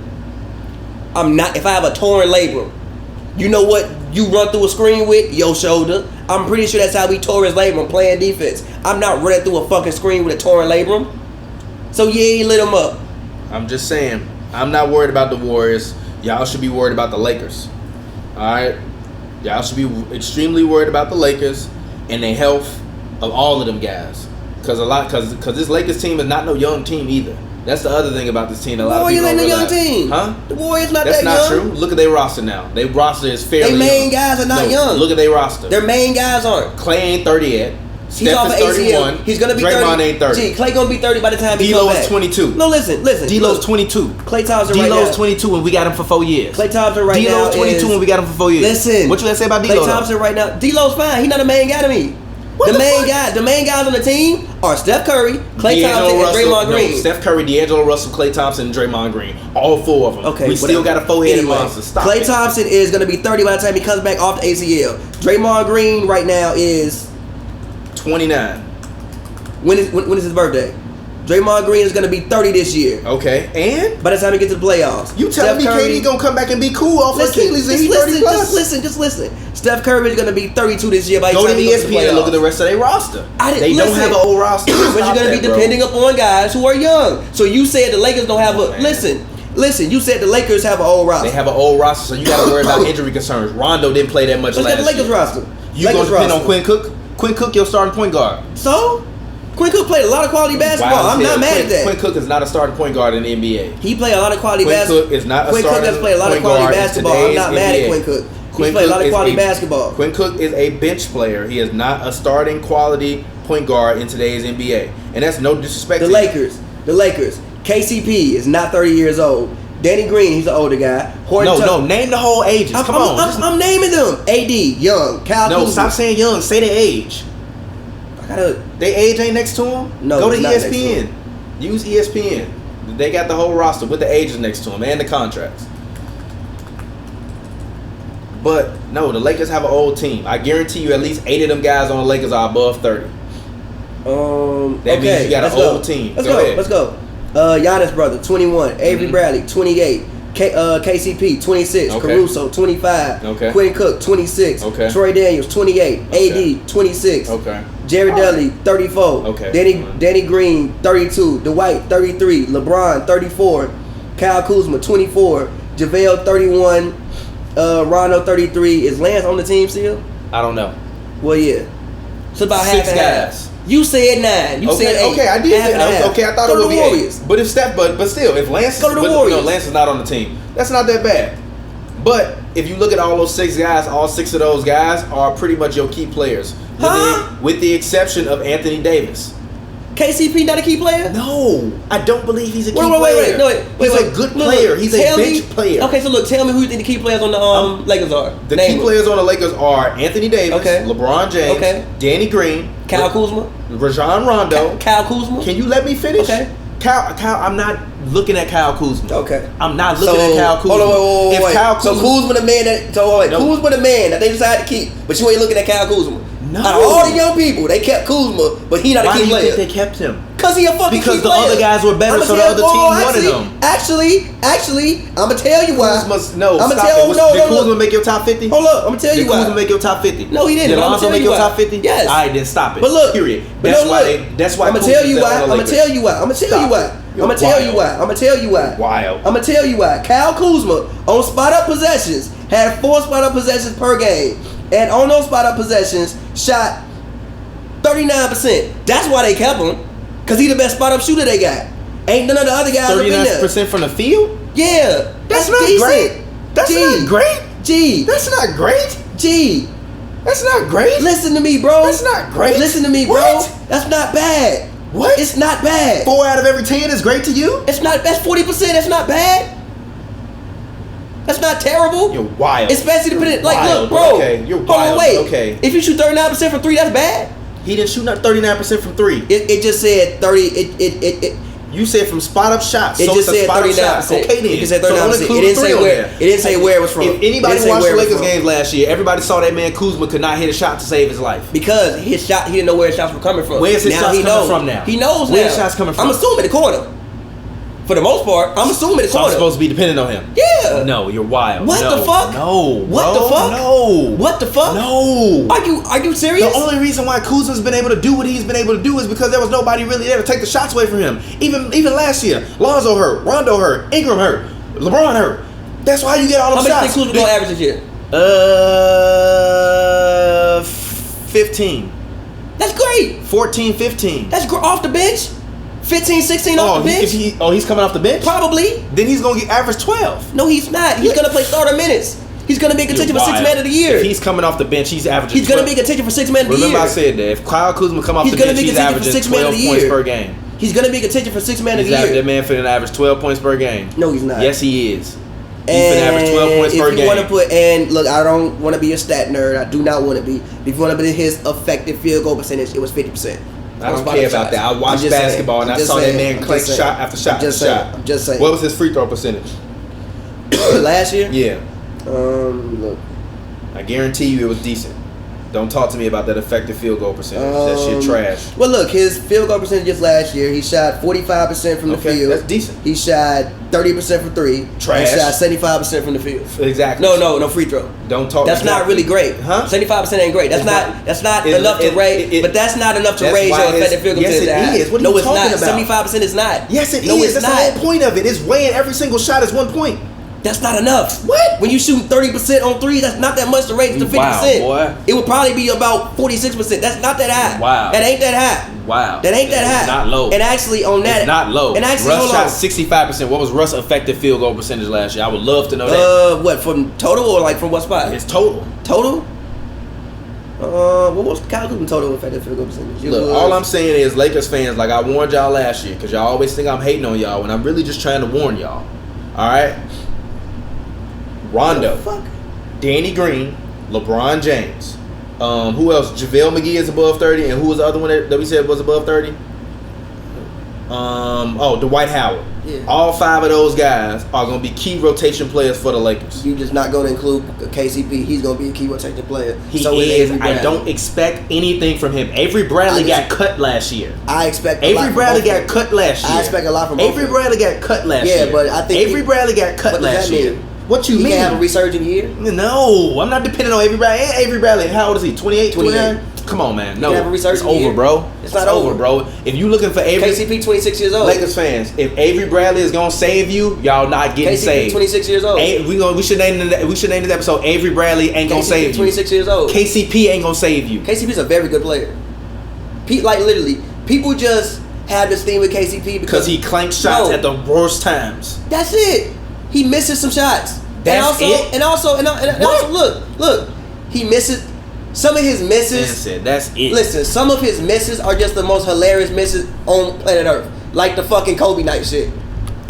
if I have a torn labrum, you know what you run through a screen with? Your shoulder. I'm pretty sure that's how we tore his labrum playing defense. I'm not running through a fucking screen with a torn labrum. So yeah, he lit him up. I'm just saying, I'm not worried about the Warriors. Y'all should be worried about the Lakers. Alright? Y'all should be extremely worried about the Lakers and the health of all of them guys. Because this Lakers team is not no young team either. That's the other thing about this team. A lot of people don't realize. The Warriors ain't a young team. Huh? The Warriors not That's that young. That's not true. Look at their roster now. Their roster is fairly young. Their main guys are not young. Look at their roster. Their main guys aren't. Clay ain't 30 yet. He's Steph off is of 31. ACL. He's gonna be Draymond 30. ain't 30. Gee, Clay gonna be 30 by the time he comes back. D'Lo's 22. No, listen. D'Lo's 22. Klay Thompson right now. D'Lo's 22 and we got him for 4 years. Klay Thompson right now D'Lo's 22 and we got him for 4 years. Listen. What you gotta say about D'Lo? Klay Thompson right now. D'Lo's fine. He's not a main guy to me. The main guys on the team are Steph Curry, Klay Thompson, and Draymond Green. No, Steph Curry, D'Angelo Russell, Klay Thompson, and Draymond Green. All 4 of them. Okay, we still got a 4-headed monster. Stop Klay it. Thompson is going to be 30 by the time he comes back off the ACL. Draymond Green right now is 29. When is his birthday? Draymond Green is going to be 30 this year. Okay, and by the time he gets to the playoffs, you telling me KD gonna come back and be cool off Achilles and he's 30 plus? Just listen. Steph Curry is going to be 32 this year. By the go time to ESPN and look at the rest of their roster. They don't have an old roster. But you're going to be depending upon guys who are young. So you said the Lakers don't have Listen, you said the Lakers have an old roster. They have an old roster, so you got to worry about injury concerns. Rondo didn't play that much last year. Let's get the Lakers roster. You going to depend on Quinn Cook? Quinn Cook, your starting point guard. So? Quinn Cook played a lot of quality basketball. I'm not mad at that. Quinn Cook is not a starting point guard in the NBA. He played a lot of quality basketball. Quinn Cook is not a starting point guard. Quinn Cook has played a lot of quality basketball. I'm not mad at Quinn Cook. He played a lot of quality basketball. Quinn Cook is a bench player. He is not a starting quality point guard in today's NBA. And that's no disrespect to the Lakers. KCP is not 30 years old. Danny Green, he's an older guy. No, name the whole ages. Come on. I'm naming them. AD, young. Kyle Kuzma. No, stop saying young. Say their age. Their age ain't next to them? No, go to ESPN. Use ESPN. They got the whole roster with the ages next to them and the contracts. But no, the Lakers have an old team. I guarantee you at least 8 of them guys on the Lakers are above 30. That means you got an old team. Let's go. Giannis brother, 21. Avery Bradley, 28. KCP, 26. Okay. Caruso, 25. Okay. Quinn Cook, 26. Okay. Troy Daniels, 28. Okay. AD, 26. Okay. Jared Dudley, 34. Okay. Danny Green, 32. Dwight, 33. LeBron, 34. Kyle Kuzma, 24. JaVale, 31. Rondo, 33. Is Lance on the team still? I don't know. Well, yeah. It's about 6 half and guys. half. You said 9. You said 8. Okay, I did. Okay, I thought it would be Warriors. 8. But if but still, if Lance go to the Warriors. No, Lance is not on the team. That's not that bad. But if you look at all those 6 guys, all 6 of those guys are pretty much your key players, with the exception of Anthony Davis. KCP not a key player? No, I don't believe he's a key Wait, player. He's a good player. He's a bench player. Okay, so look, tell me who you think the key players on the Lakers are. The key players on the Lakers are Anthony Davis, LeBron James, Danny Green, Kyle Kuzma, Rajon Rondo. Kyle Kuzma. Can you let me finish? Okay. Kyle, I'm not looking at Kyle Kuzma. Okay. I'm not looking at Kyle Kuzma. Hold on, wait. So Kuzma the man that Kuzma the man that they decided to keep, but you ain't looking at Kyle Kuzma. No. Out of all the young people, they kept Kuzma, but he not a key player. Why do you think they kept him? Because he a fucking key player. Because the other guys were better, so the other team wanted him. Actually, I'm gonna tell you why. Did Kuzma make your top 50? Hold up, I'm gonna tell you why. Did Kuzma make your top 50? No, he didn't. Did Lonzo make your top 50? Yes. All right, then stop it. But look, period. That's why. I'm gonna tell you why. I'm gonna tell you why. I'm gonna tell you why. Kyle Kuzma on spot up possessions had 4 spot up possessions per game, and on those spot up possessions shot 39%. That's why they kept him, cause he the best spot up shooter they got. Ain't none of the other guys up in there. 39% from the field? Yeah, that's not decent. great. That's not great. That's not great. That's not great. Listen to me, bro. That's not great. Listen to me, bro. What? That's not bad. What? It's not bad. 4 out of every 10 is great to you? It's not. That's 40%. That's not bad. That's not terrible. You're wild. Especially to put it like, wild, look, bro. Okay, you're wild. Hold on, wait. Okay. If you shoot 39% from 3, that's bad. He didn't shoot 39% from 3. It just said 30. You said from spot up shots. It just said 39%. Okay, then. It just said 39%. It didn't say where. It didn't say where it was from. If anybody watched the Lakers games last year, everybody saw that man Kuzma could not hit a shot to save his life. Because his shot, he didn't know where his shots were coming from. Where's his shots coming from now? He knows now. Where's his shots coming from? I'm assuming the corner. For the most part, I'm assuming the So corner. I'm supposed to be dependent on him. Yeah. No, you're wild. What the fuck? No. What the fuck? No. What the fuck? No. Are you serious? The only reason why Kuzma's been able to do what he's been able to do is because there was nobody really there to take the shots away from him. Even last year, Lonzo hurt, Rondo hurt, Ingram hurt, LeBron hurt. That's why you get all those shots. How much do you think Kuzma gonna average this year? 15. That's great. 14, 15. That's off the bench. 15, 16 off the bench. He's coming off the bench? Probably. Then he's going to get average 12. No, he's not. He's going to play starter minutes. He's going to be a contention for 6th man of the year. If he's coming off the bench, he's averaging 12. He's going to be a contention for 6th man of the year. Remember I said that. If Kyle Kuzma come off the bench, he's averaging 12 points per game. He's going to be a contention for 6th man of the year. That man finna average 12 points per game. No, he's not. Yes, he is. He's finna average 12 points per game. If you want to and look, I don't want to be a stat nerd. I do not want to be. If you want to be his effective field goal percentage, it was 50%. I don't care about that. I watched basketball and I saw that man clank shot after shot after shot. I'm just saying. What was his free throw percentage? Last year? Yeah. Look. I guarantee you it was decent. Don't talk to me about that effective field goal percentage. That shit trash. Well, look, his field goal percentages last year, he shot 45% from the field. That's decent. He shot 30% from 3. Trash. He shot 75% from the field. Exactly. No free throw. Don't talk. That's not really great. Huh? 75% ain't great. That's not enough to raise. But that's not enough to raise your effective field goal percentage. Yes, it is. What are you talking about? 75% is not. Yes, it is. That's the whole point of it. It's weighing every single shot as 1 point. That's not enough. What? When you shoot 30% on 3, that's not that much to raise to 50%. Wow, boy. It would probably be about 46%. That's not that high. Wow. That ain't that high. Wow. That ain't that high. It's not low. And actually on that. It's not low. And actually, Russ shot 65%. What was Russ' effective field goal percentage last year? I would love to know that. What, from total or like from what spot? It's total. Total? What was Kyle Kuzma total effective field goal percentage? Look, all I'm saying is Lakers fans, like I warned y'all last year, because y'all always think I'm hating on y'all when I'm really just trying to warn y'all. All right? Rondo, Danny Green, LeBron James. Who else? JaVale McGee is above 30, and who was the other one that we said was above 30? Dwight Howard. Yeah. All 5 of those guys are going to be key rotation players for the Lakers. You're just not going to include KCP. He's going to be a key rotation player. He is. I don't expect anything from him. Avery Bradley got cut last year. I expect a lot Avery Bradley got cut last year. I expect a lot from both. Avery Bradley got cut last year. Yeah, but I think Avery Bradley got cut last year. What you mean? He can have a resurgent year? No, I'm not depending on Avery Bradley. Avery Bradley, how old is he? 28, 29? Come on, man. No, it's over, bro. It's not over, bro. If you looking for Avery, KCP 26 years old. Lakers fans, if Avery Bradley is gonna save you, y'all not getting saved. KCP 26 years old. We should name this episode. Avery Bradley ain't gonna save you. 26 years old. KCP ain't gonna save you. KCP's a very good player. Like literally, people just have this thing with KCP because he clanks shots at the worst times. That's it. He misses some shots. That's it. And also, look. He misses. Some of his misses. And said, that's it. Listen, some of his misses are just the most hilarious misses on planet Earth. Like the fucking Kobe night shit.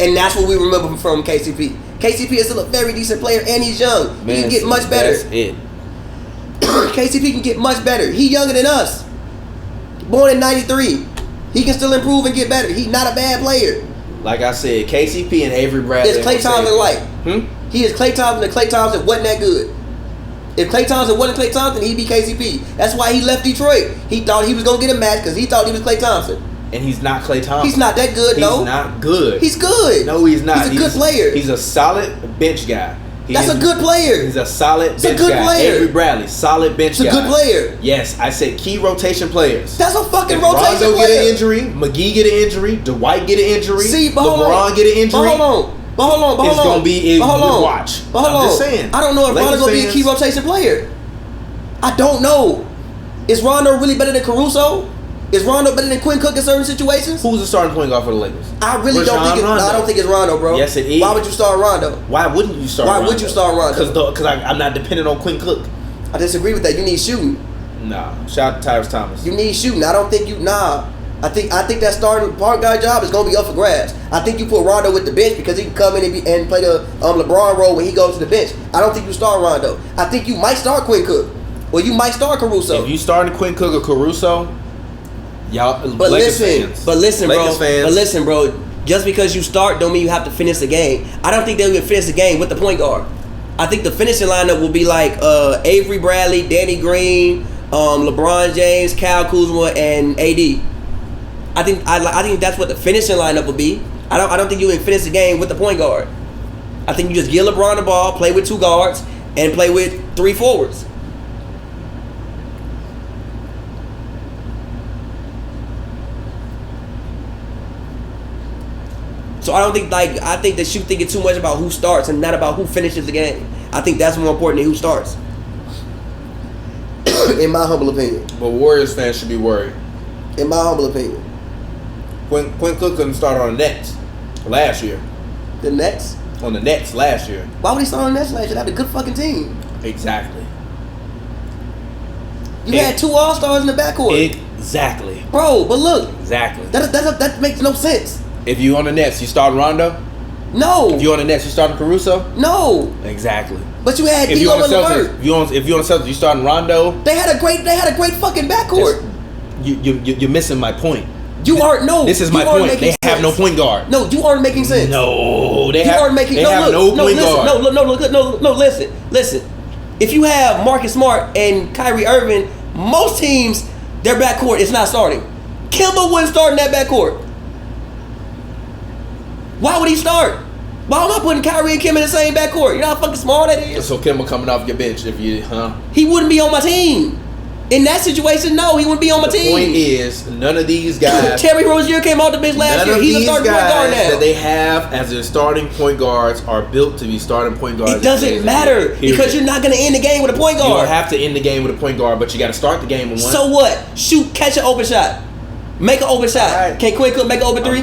And that's what we remember from KCP. KCP is still a very decent player, and he's young. He can get much better. That's it. KCP can get much better. He younger than us. Born in 93. He can still improve and get better. He's not a bad player. Like I said, KCP and Avery Bradley. Is Klay Thompson like? He is Klay Thompson, and Klay Thompson wasn't that good. If Klay Thompson wasn't Klay Thompson, he'd be KCP. That's why he left Detroit. He thought he was going to get a match because he thought he was Klay Thompson. And he's not Klay Thompson. He's not that good, no. He's not good. He's good. No, he's not. He's a good player. He's a solid bench guy. That's a good player. He's a solid bench guy. He's a good player. Avery Bradley, solid bench guy. He's a good player. Yes, I said key rotation players. That's a fucking if rotation Rondo player. get an injury, McGee get an injury, Dwight get an injury, See, but hold LeBron on. get an injury. But hold on. It's going to be watch. But hold on. I'm just saying. I don't know if Rondo going to be a key rotation player. I don't know. Is Rondo really better than Caruso? Is Rondo better than Quinn Cook in certain situations? Who's the starting point guard for the Lakers? I really don't think it's Rondo. I don't think it's Rondo, bro. Yes, it is. Why would you start Rondo? Why wouldn't you start Rondo? Why would you start Rondo? Because I'm not dependent on Quinn Cook. I disagree with that. You need shooting. Nah. Shout out to Tyrese Thomas. You need shooting. I don't think you... Nah. I think that starting point guard job is going to be up for grabs. I think you put Rondo with the bench because he can come in and play the LeBron role when he goes to the bench. I don't think you start Rondo. I think you might start Quinn Cook. Or you might start Caruso. If you starting Quinn Cook or Caruso, y'all, but Lakers listen, fans. But listen, Lakers bro. fans. But listen, bro. Just because you start don't mean you have to finish the game. I don't think they'll even finish the game with the point guard. I think the finishing lineup will be like Avery Bradley, Danny Green, LeBron James, Kyle Kuzma, and AD. I think that's what the finishing lineup will be. I don't think you can finish the game with the point guard. I think you just give LeBron the ball, play with two guards, and play with three forwards. So I think that you thinking too much about who starts and not about who finishes the game. I think that's more important than who starts. In my humble opinion. But Warriors fans should be worried. In my humble opinion. Quinn Cook couldn't start on the Nets last year. The Nets? On the Nets last year. Why would he start on the Nets last year? That'd be a good fucking team. Exactly. You had two All-Stars in the backcourt. Exactly. Bro, but look. Exactly. That makes no sense. If you on the Nets, you start Rondo? No. If you on the Nets, you starting Caruso? No. Exactly. But you had if you D'Lo on the and Celtics, LeVert. if you on the Celtics, you starting Rondo? They had a great fucking backcourt. You're missing my point. You aren't no. This is my point. They have no point guard. No, you aren't making sense. No, they have no point guard. No, listen. If you have Marcus Smart and Kyrie Irving, most teams their backcourt is not starting. Kemba wouldn't start in that backcourt. Why would he start? Why am I putting Kyrie and Kemba in the same backcourt? You know how fucking small that is? So Kemba coming off your bench if you, He wouldn't be on my team. In that situation, no, he wouldn't be on my team. The point is, none of these guys... Terry Rozier came off the bench last year. He's a starting point guard now. That they have as their starting point guards are built to be starting point guards. It doesn't matter because you're not going to end the game with a point guard. You don't have to end the game with a point guard, but you got to start the game with one. So what? Catch an open shot. Make an open shot. Right. Can Quinn Cook make an open three?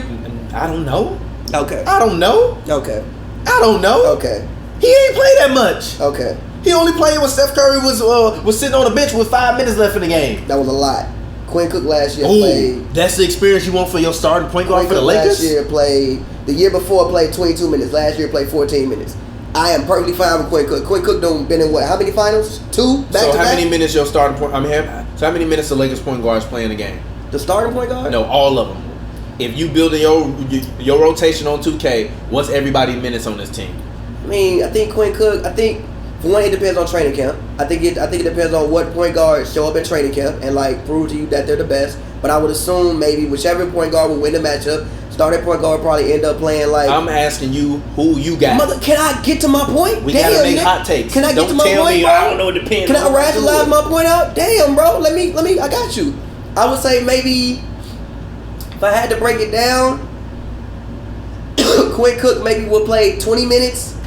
I don't know. Okay. I don't know. Okay. I don't know. Okay. He ain't played that much. Okay. He only played when Steph Curry was sitting on the bench with 5 minutes left in the game. That was a lot. Quinn Cook last year played. That's the experience you want for your starting point guard for the Lakers? The year before played 22 minutes. Last year played 14 minutes. I am perfectly fine with Quinn Cook. Quinn Cook done been in what? How many finals? 2? So how many minutes your starting point? So how many minutes the Lakers point guards play in the game? The starting point guard? No, all of them. If you building your rotation on 2K, what's everybody's minutes on this team? I mean, I think Quinn Cook. For one, it depends on training camp. I think it depends on what point guards show up at training camp and like prove to you that they're the best. But I would assume maybe whichever point guard will win the matchup, starting point guard will probably end up playing like. I'm asking you who you got. Can I get to my point? We gotta make hot takes. Can I get to my point, bro? I don't know. It depends. Can I rationalize my point out? Damn, bro. Let me. I got you. I would say maybe if I had to break it down, Quinn Cook maybe would play 20 minutes.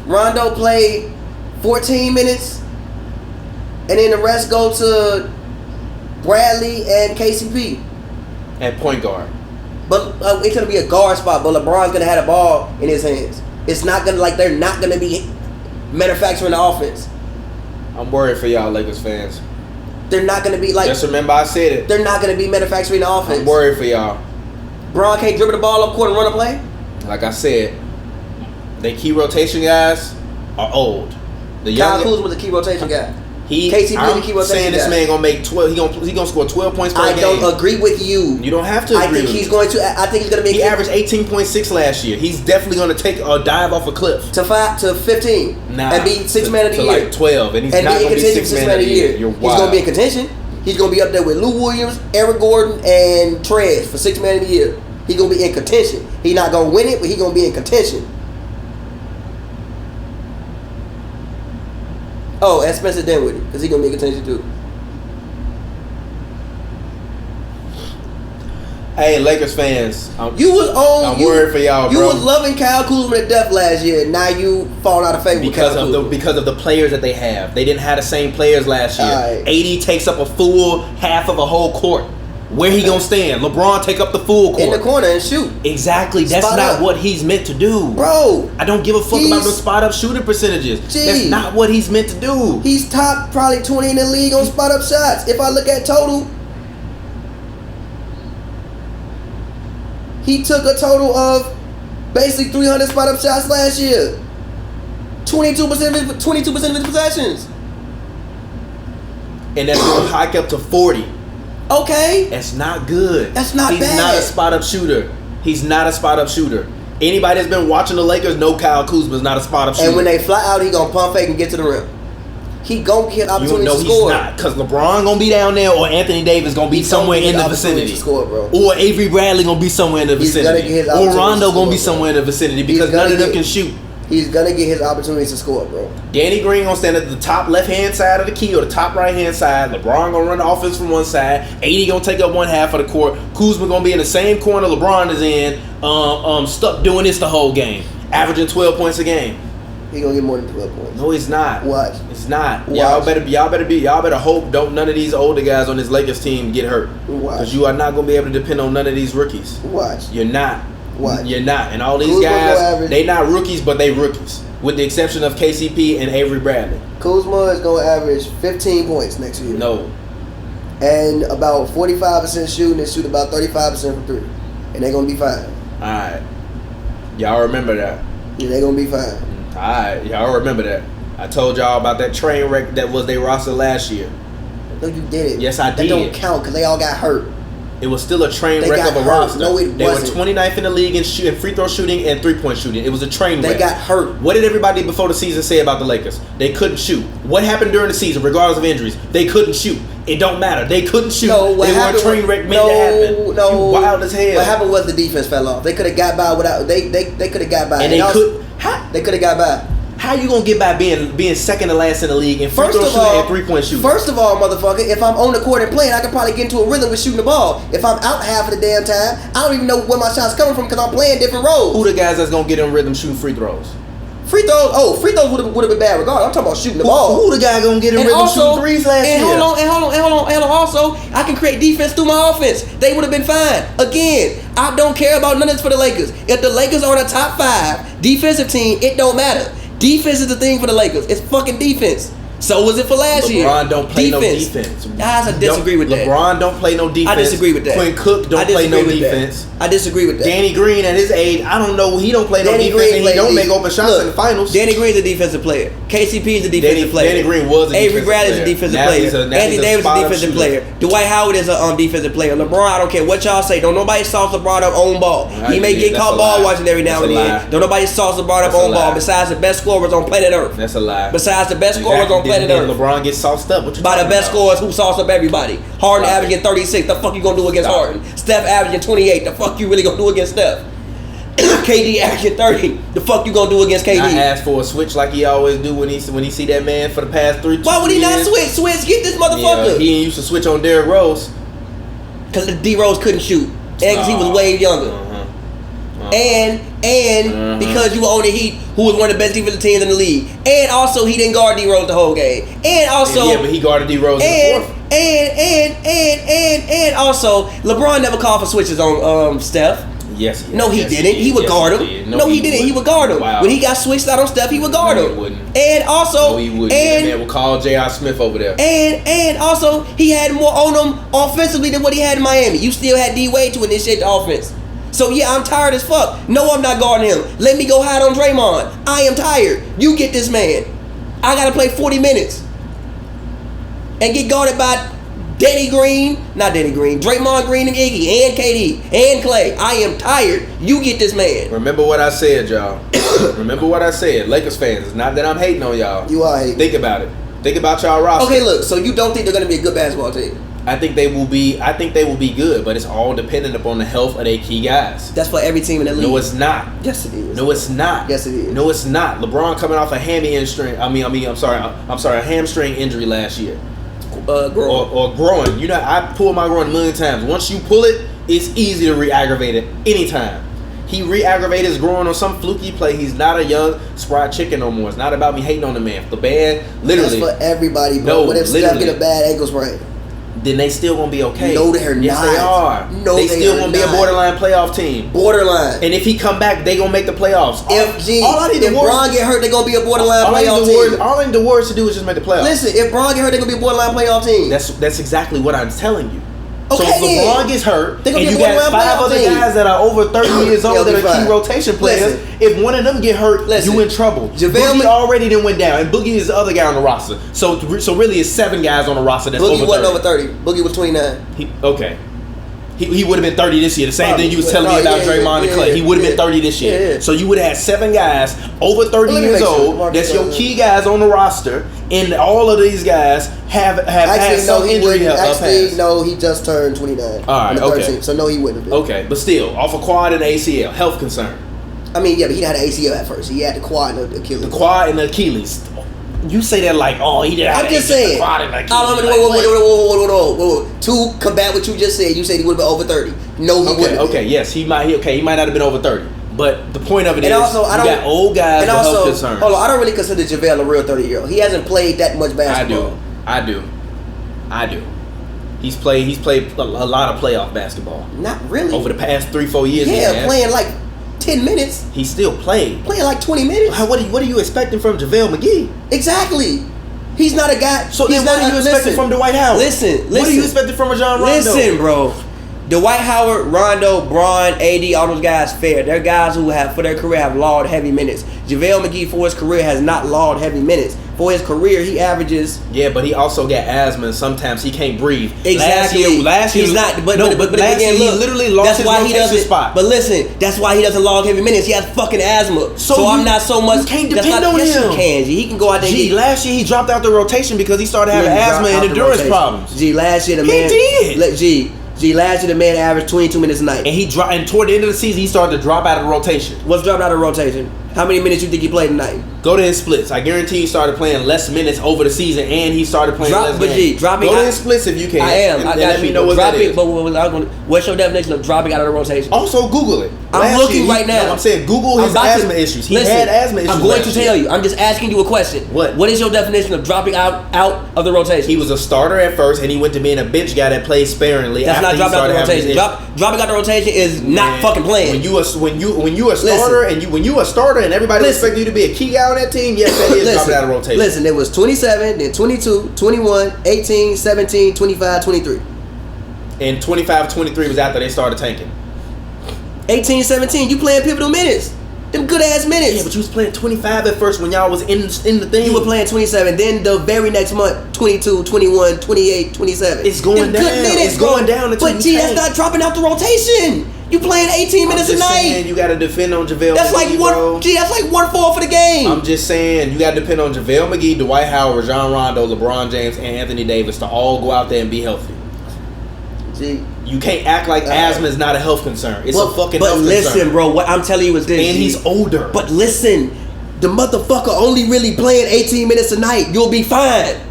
Rondo played 14 minutes, and then the rest go to Bradley and KCP. And point guard. But it's gonna be a guard spot. But LeBron's gonna have the ball in his hands. It's not gonna they're not gonna be manufacturing the offense. I'm worried for y'all Lakers fans. They're not going to be like... Just remember I said it. They're not going to be manufacturing the offense. I'm worried for y'all. Braun can't dribble the ball up court and run a play? Like I said, they key rotation guys are old. The Kyle Kuzma's a key rotation guy. KCP I'm the key rotation saying this guy. man gonna make 12. He gonna score 12 points per game. I don't agree with you. You don't have to agree. I think he's going to. I think he's going to make. He averaged 18.6 last year. He's definitely gonna take a dive off a cliff to 15. Nah, and be sixth man of the to year. Like 12, and he's and not gonna be sixth man of the year. You're wild. He's gonna be in contention. He's gonna be up there with Lou Williams, Eric Gordon, and Trez for sixth man of the year. He's gonna be in contention. He's not gonna win it, but he's gonna be in contention. Oh, and Spencer Dinwiddie, because he's going to be in contention too. Hey, Lakers fans. I'm worried for y'all, bro. You was loving Kyle Kuzma to death last year. Now you falling out of favor because of the players that they have. They didn't have the same players last year. Right. AD takes up a full half of a whole court. Where he gonna stand? LeBron take up the full court. In the corner and shoot. Exactly. That's Spot not up. what he's meant to do. Bro. I don't give a fuck about the spot up shooting percentages. That's not what he's meant to do. He's top probably 20 in the league on spot up shots. If I look at total, he took a total of basically 300 spot up shots last year. 22% of his possessions. And that's going to hike up to 40. Okay. That's not good. That's not bad. He's not a spot up shooter. He's not a spot up shooter. Anybody that's been watching the Lakers know Kyle Kuzma is not a spot up shooter. And when they fly out, he gonna pump fake and get to the rim. He gonna get opportunity to score. He's not, because LeBron gonna be down there, or Anthony Davis gonna be somewhere in the vicinity. Score, bro. Or Avery Bradley gonna be somewhere in the vicinity. Or Rondo gonna be somewhere in the vicinity because none of them can shoot. He's gonna get his opportunities to score, bro. Danny Green gonna stand at the top left-hand side of the key or the top right-hand side. LeBron gonna run the offense from one side. AD gonna take up one half of the court. Kuzma gonna be in the same corner LeBron is in, stuck doing this the whole game, averaging 12 points a game. He gonna get more than 12 points. No, he's not. Watch. It's not. Watch. Y'all better hope don't none of these older guys on this Lakers team get hurt. Watch. Because you are not gonna be able to depend on none of these rookies. Watch. You're not. Watch. You're not. And all these guys, they not rookies, but they rookies. With the exception of KCP and Avery Bradley. Kuzma is going to average 15 points next year. No. And about 45% shooting and shoot about 35% from three. And they're going to be fine. All right. Y'all remember that. Yeah, they're going to be fine. All right. Y'all remember that. I told y'all about that train wreck that was their roster last year. No, you did it. Yes, I did. That don't count because they all got hurt. It was still a train wreck of a roster. No, it wasn't. They were 29th in the league in free throw shooting and three-point shooting. It was a train wreck. They got hurt. What did everybody before the season say about the Lakers? They couldn't shoot. What happened during the season, regardless of injuries? They couldn't shoot. It don't matter. They couldn't shoot. No, they were a train wreck made that happen. No, you wild as hell. What happened was the defense fell off. They could have got by without. They could have got by. And they could have got by. How you gonna get by being second to last in the league in free throw shooting and 3-point shooting? First of all, motherfucker, if I'm on the court and playing, I can probably get into a rhythm with shooting the ball. If I'm out half of the damn time, I don't even know where my shots coming from because I'm playing different roles. Who the guys that's gonna get in rhythm shooting free throws? Free throws would have been bad regardless. I'm talking about shooting the ball. Who the guy gonna get in rhythm shooting threes last year? Hold on. Also, I can create defense through my offense. They would have been fine. Again, I don't care about none of this for the Lakers. If the Lakers are in a top 5 defensive team, it don't matter. Defense is the thing for the Lakers. It's fucking defense. So was it for last year. LeBron don't play no defense. Guys, I disagree with that. LeBron don't play no defense. I disagree with that. Quinn Cook don't play no defense. I disagree with that. Danny Green at his age, I don't know. He don't play no defense and he don't make open shots in the finals. Danny Green's a defensive player. KCP is a defensive player. Danny Green was a defensive player. Avery Bradley is a defensive player. Anthony Davis is a defensive player. Dwight Howard is a defensive player. LeBron, I don't care what y'all say. Don't nobody sauce LeBron up on ball. He may get caught ball watching every now and then. Don't nobody sauce LeBron up on ball besides the best scorers on planet Earth. That's a lie. Besides the best scorers on planet Earth. LeBron gets sauced up. By the best scorers who sauce up everybody. Harden averaging 36. The fuck you gonna do against Harden? Steph averaging 28. The fuck you really gonna do against Steph? KD averaging 30. The fuck you gonna do against KD? I asked for a switch like he always do when he see that man for the past 3 years. Why would he not switch? Switch, get this motherfucker. Yeah, he ain't used to switch on Derrick Rose. Cause the D Rose couldn't shoot. And because he was way younger. And because you were on the Heat, who was one of the best defensive teams in the league. And also he didn't guard D Rose the whole game. And also but he guarded D Rose in the fourth. And also LeBron never called for switches on Steph. Yes, he No, he yes, didn't. He would Yes, guard him. did. No, he didn't. He would guard him. Wow. When he got switched out on Steph, he would guard No, him. he wouldn't. And also, No, he wouldn't. and That man would call J.R. Smith over there. And also, he had more on him offensively than what he had in Miami. You still had D Wade to initiate the offense. So yeah, I'm tired as fuck. No, I'm not guarding him. Let me go hide on Draymond. I am tired. You get this man. I gotta play 40 minutes and get guarded by Draymond Green and Iggy and KD and Clay. I am tired. You get this man. Remember what I said, y'all. Remember what I said. Lakers fans, it's not that I'm hating on y'all. You are hating. Think about it. Think about y'all roster. Okay, look. So you don't think they're gonna be a good basketball team? I think they will be good, but it's all dependent upon the health of their key guys. That's for every team in the league. No, it's not. Yes, it is. No, it's not. Yes, it is. No, it's not. LeBron coming off a a hamstring injury last year. Growing. Or growing. You know, I pulled my groin a million times. Once you pull it, it's easy to re-aggravate it anytime. He re-aggravated his groin on some fluky play. He's not a young fried chicken no more. It's not about me hating on the man. The band, literally. That's for everybody, bro. No, What if Steph literally. get a bad ankle sprain? Then they still gonna be okay. No, they're yes, not. Yes, they are. No, they still are gonna be a not. borderline playoff team. Borderline. And if he come back, they gonna make the playoffs. If Bron get hurt, they gonna be a borderline playoff team. All I need the Warriors to do is just make the playoffs. Listen, if Bron get hurt, they gonna be a borderline playoff team. That's exactly what I'm telling you. Okay, so if LeBron gets hurt, they and gonna you be a got borderline 5 other playoff team. guys that are over 30 years old that are fine. key rotation players, Listen. if one of them get hurt, you in trouble. Boogie already done went down, and Boogie is the other guy on the roster. So really, it's 7 guys on the roster that's Boogie over 30. wasn't over 30. Boogie was 29. He would have been 30 this year. The same thing you was telling me about Draymond and Clay. He would have been 30 this year. Yeah. So you would have had 7 guys over 30 years old. That's your key guys on the roster, and all of these guys have had some injury. Actually, no, he just turned 29. All right, okay. So no, he wouldn't have been. Okay, but still, off a quad and ACL, health concern. I mean, yeah, but he had an ACL at first. He had the quad and the Achilles. The quad and the Achilles. You say that like, oh, he didn't have I'm just saying. the quad and the Achilles. Whoa. To combat what you just said, you said he would have been over 30. No, he wouldn't. Okay, yes, he might not have been over 30. But the point of it and is, also, you got old guys with health concerns. Hold on, I don't really consider JaVale a real 30-year-old. He hasn't played that much basketball. I do. He's played a lot of playoff basketball. Not really. Over the past 3-4 years. Yeah, playing like 10 minutes. He still played. Playing like 20 minutes. What are you expecting from JaVale McGee? Exactly. He's not a guy. So then what are you expecting from Dwight Howard? Listen. What are you expecting from Rajon Rondo? Listen, bro. Dwight Howard, Rondo, Bron, AD, all those guys fair. They're guys who have, for their career, have logged heavy minutes. JaVale McGee, for his career, has not logged heavy minutes. For his career, he averages... Yeah, but he also got asthma, and sometimes he can't breathe. Exactly. Last year, he's not. But last year, he literally lost his rotation spot. But listen, that's why he doesn't log heavy minutes. He has fucking asthma. So I'm not so much... You can't depend on him. Yes, you can, G. He can go out there and last year, he dropped out the rotation because he started having asthma and endurance problems. G, last year, the man... He did. G, last year the man averaged 22 minutes a night. And toward the end of the season, he started to drop out of the rotation. What's dropped out of rotation? How many minutes you think he played tonight? Go to his splits. I guarantee he started playing less minutes over the season, and he started playing less minutes. Go to his splits if you can. I am. I got let me know what that is. But what's your definition of dropping out of the rotation? Also, Google it. I'm looking right now. No, I'm saying Google his asthma issues. He had asthma issues. I'm going to tell you. I'm just asking you a question. What is your definition of dropping out of the rotation? He was a starter at first, and he went to being a bench guy that played sparingly. That's not dropping out the rotation. Dropping out the rotation is not fucking playing. When you a starter and everybody expects you to be a key guy on that team, yes, that is dropping out of rotation. Listen, it was 27, then 22, 21, 18, 17, 25, 23. And 25, 23 was after they started tanking. 18, 17, you playing pivotal minutes. Them good ass minutes. Yeah, but you was playing 25 at first when y'all was in the thing. You were playing 27. Then the very next month, 22, 21, 28, 27. It's going down. Good minutes, it's going down. But G, that's not dropping out the rotation. You playing 18 minutes a night. Saying you got to defend on JaVale that's McGee, like one. Gee, that's like 1-4 for the game. I'm just saying you got to depend on JaVale McGee, Dwight Howard, Rajon Rondo, LeBron James, and Anthony Davis to all go out there and be healthy. Gee. You can't act like asthma is not a health concern. It's a fucking health concern. But listen, bro, what I'm telling you is this. And he's older. But listen, the motherfucker only really playing 18 minutes a night. You'll be fine.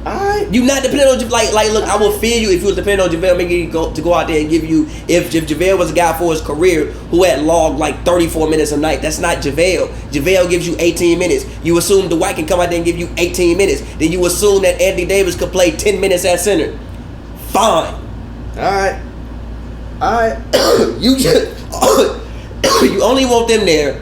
Alright. You not depending on like look, I will feel you if you was depending on JaVale McGee to go out there and give you if JaVale was a guy for his career who had logged like 34 minutes a night. That's not JaVale. JaVale gives you 18 minutes. You assume Dwight can come out there and give you 18 minutes. Then you assume that Anthony Davis could play 10 minutes at center. Fine. Alright. You you only want them there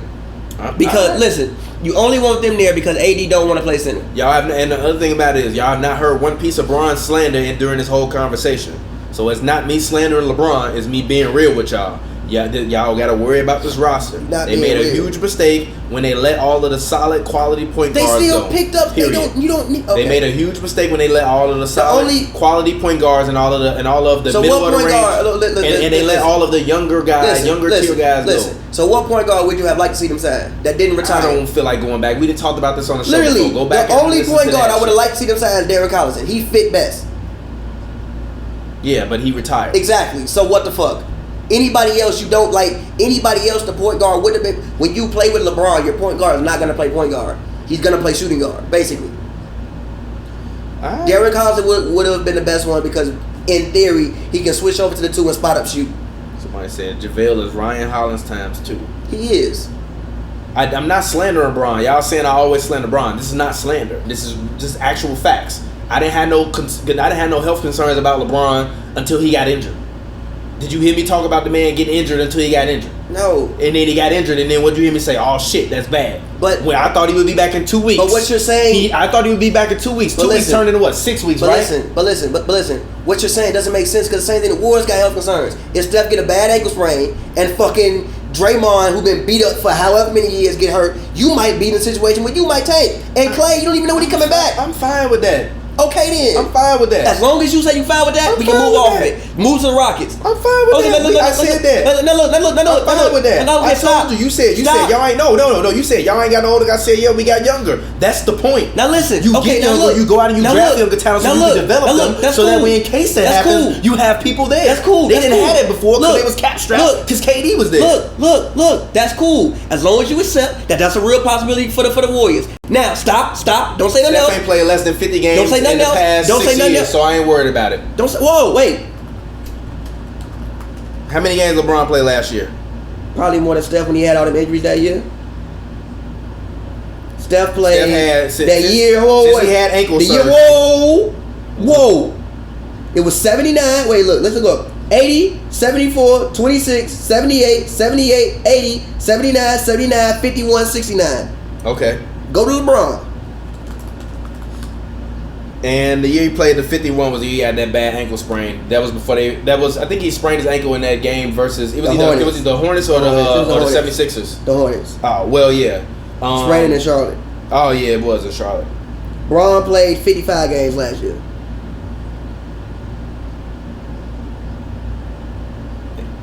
because listen. You only want them there because AD don't want to play center. Y'all have, and the other thing about it is y'all have not heard one piece of Bron slander during this whole conversation. So it's not me slandering LeBron, it's me being real with y'all. Y'all got to worry about this roster. They made a huge mistake when they let all of the solid quality point guards go. They still picked up. Period. You don't need. Okay. They made a huge mistake when they let all of the solid quality point guards and all of the so middle of the range, and they let all of the younger guys, tier guys go. So what point guard would you have liked to see them sign that didn't retire? I don't feel like going back. We didn't talk about this on the show. Literally, Go back. The only point guard I would have liked to see them sign is Derrick Rose. He fit best. Yeah, but he retired. Exactly. So what the fuck? Anybody else you don't like? Anybody else the point guard would have been when you play with LeBron. Your point guard is not going to play point guard. He's going to play shooting guard, basically. Derrick Rose would have been the best one because, in theory, he can switch over to the 2 and spot up shoot. Somebody said JaVale is Ryan Hollins times 2. He is. I'm not slandering Bron. Y'all saying I always slander Bron. This is not slander. This is just actual facts. I didn't have no health concerns about LeBron until he got injured. Did you hear me talk about the man getting injured until he got injured? No. And then he got injured, and then what did you hear me say? Oh shit, that's bad. But when I thought he would be back in 2 weeks. But what you're saying, I thought he would be back in 2 weeks. 2 weeks turned into what? 6 weeks, right? But listen. What you're saying doesn't make sense because the same thing. The Warriors got health concerns. If Steph get a bad ankle sprain and fucking Draymond, who been beat up for however many years, get hurt, you might be in a situation where you might tank. And Clay, you don't even know when he coming back. I'm fine with that. Okay then. I'm fine with that. As long as you say you fine with that, we can move off of it. Move to the Rockets. I'm fine with that. I said that. No. I'm fine with that. I told you. You said y'all ain't no. You said y'all ain't got no older. I said yeah, we got younger. That's the point. Now listen. You get younger. You go out and you draft younger talent so you can develop them. So that way, in case that happens, you have people there. That's cool. They didn't have it before because they was cap strapped. Because KD was there. Look. That's cool. As long as you accept that that's a real possibility for the Warriors. Now stop. Don't say nothing else. Steph ain't played less than 50 games. Don't say nothing else. Don't say nothing else. So I ain't worried about it. Don't say. Whoa, wait. How many games LeBron played last year? Probably more than Steph when he had all them injuries that year. Steph played that year. Since he had ankle surgery. Whoa. It was 79. Wait, look. Let's go. 80, 74, 26, 78, 78, 80, 79, 79, 51, 69. Okay. Go to LeBron. And the year he played the 51 was the year he had that bad ankle sprain. That was before I think he sprained his ankle in that game versus it was either the Hornets or the 76ers. The Hornets. Oh, well, yeah. Spraining in Charlotte. Oh, yeah, it was in Charlotte. Bron played 55 games last year.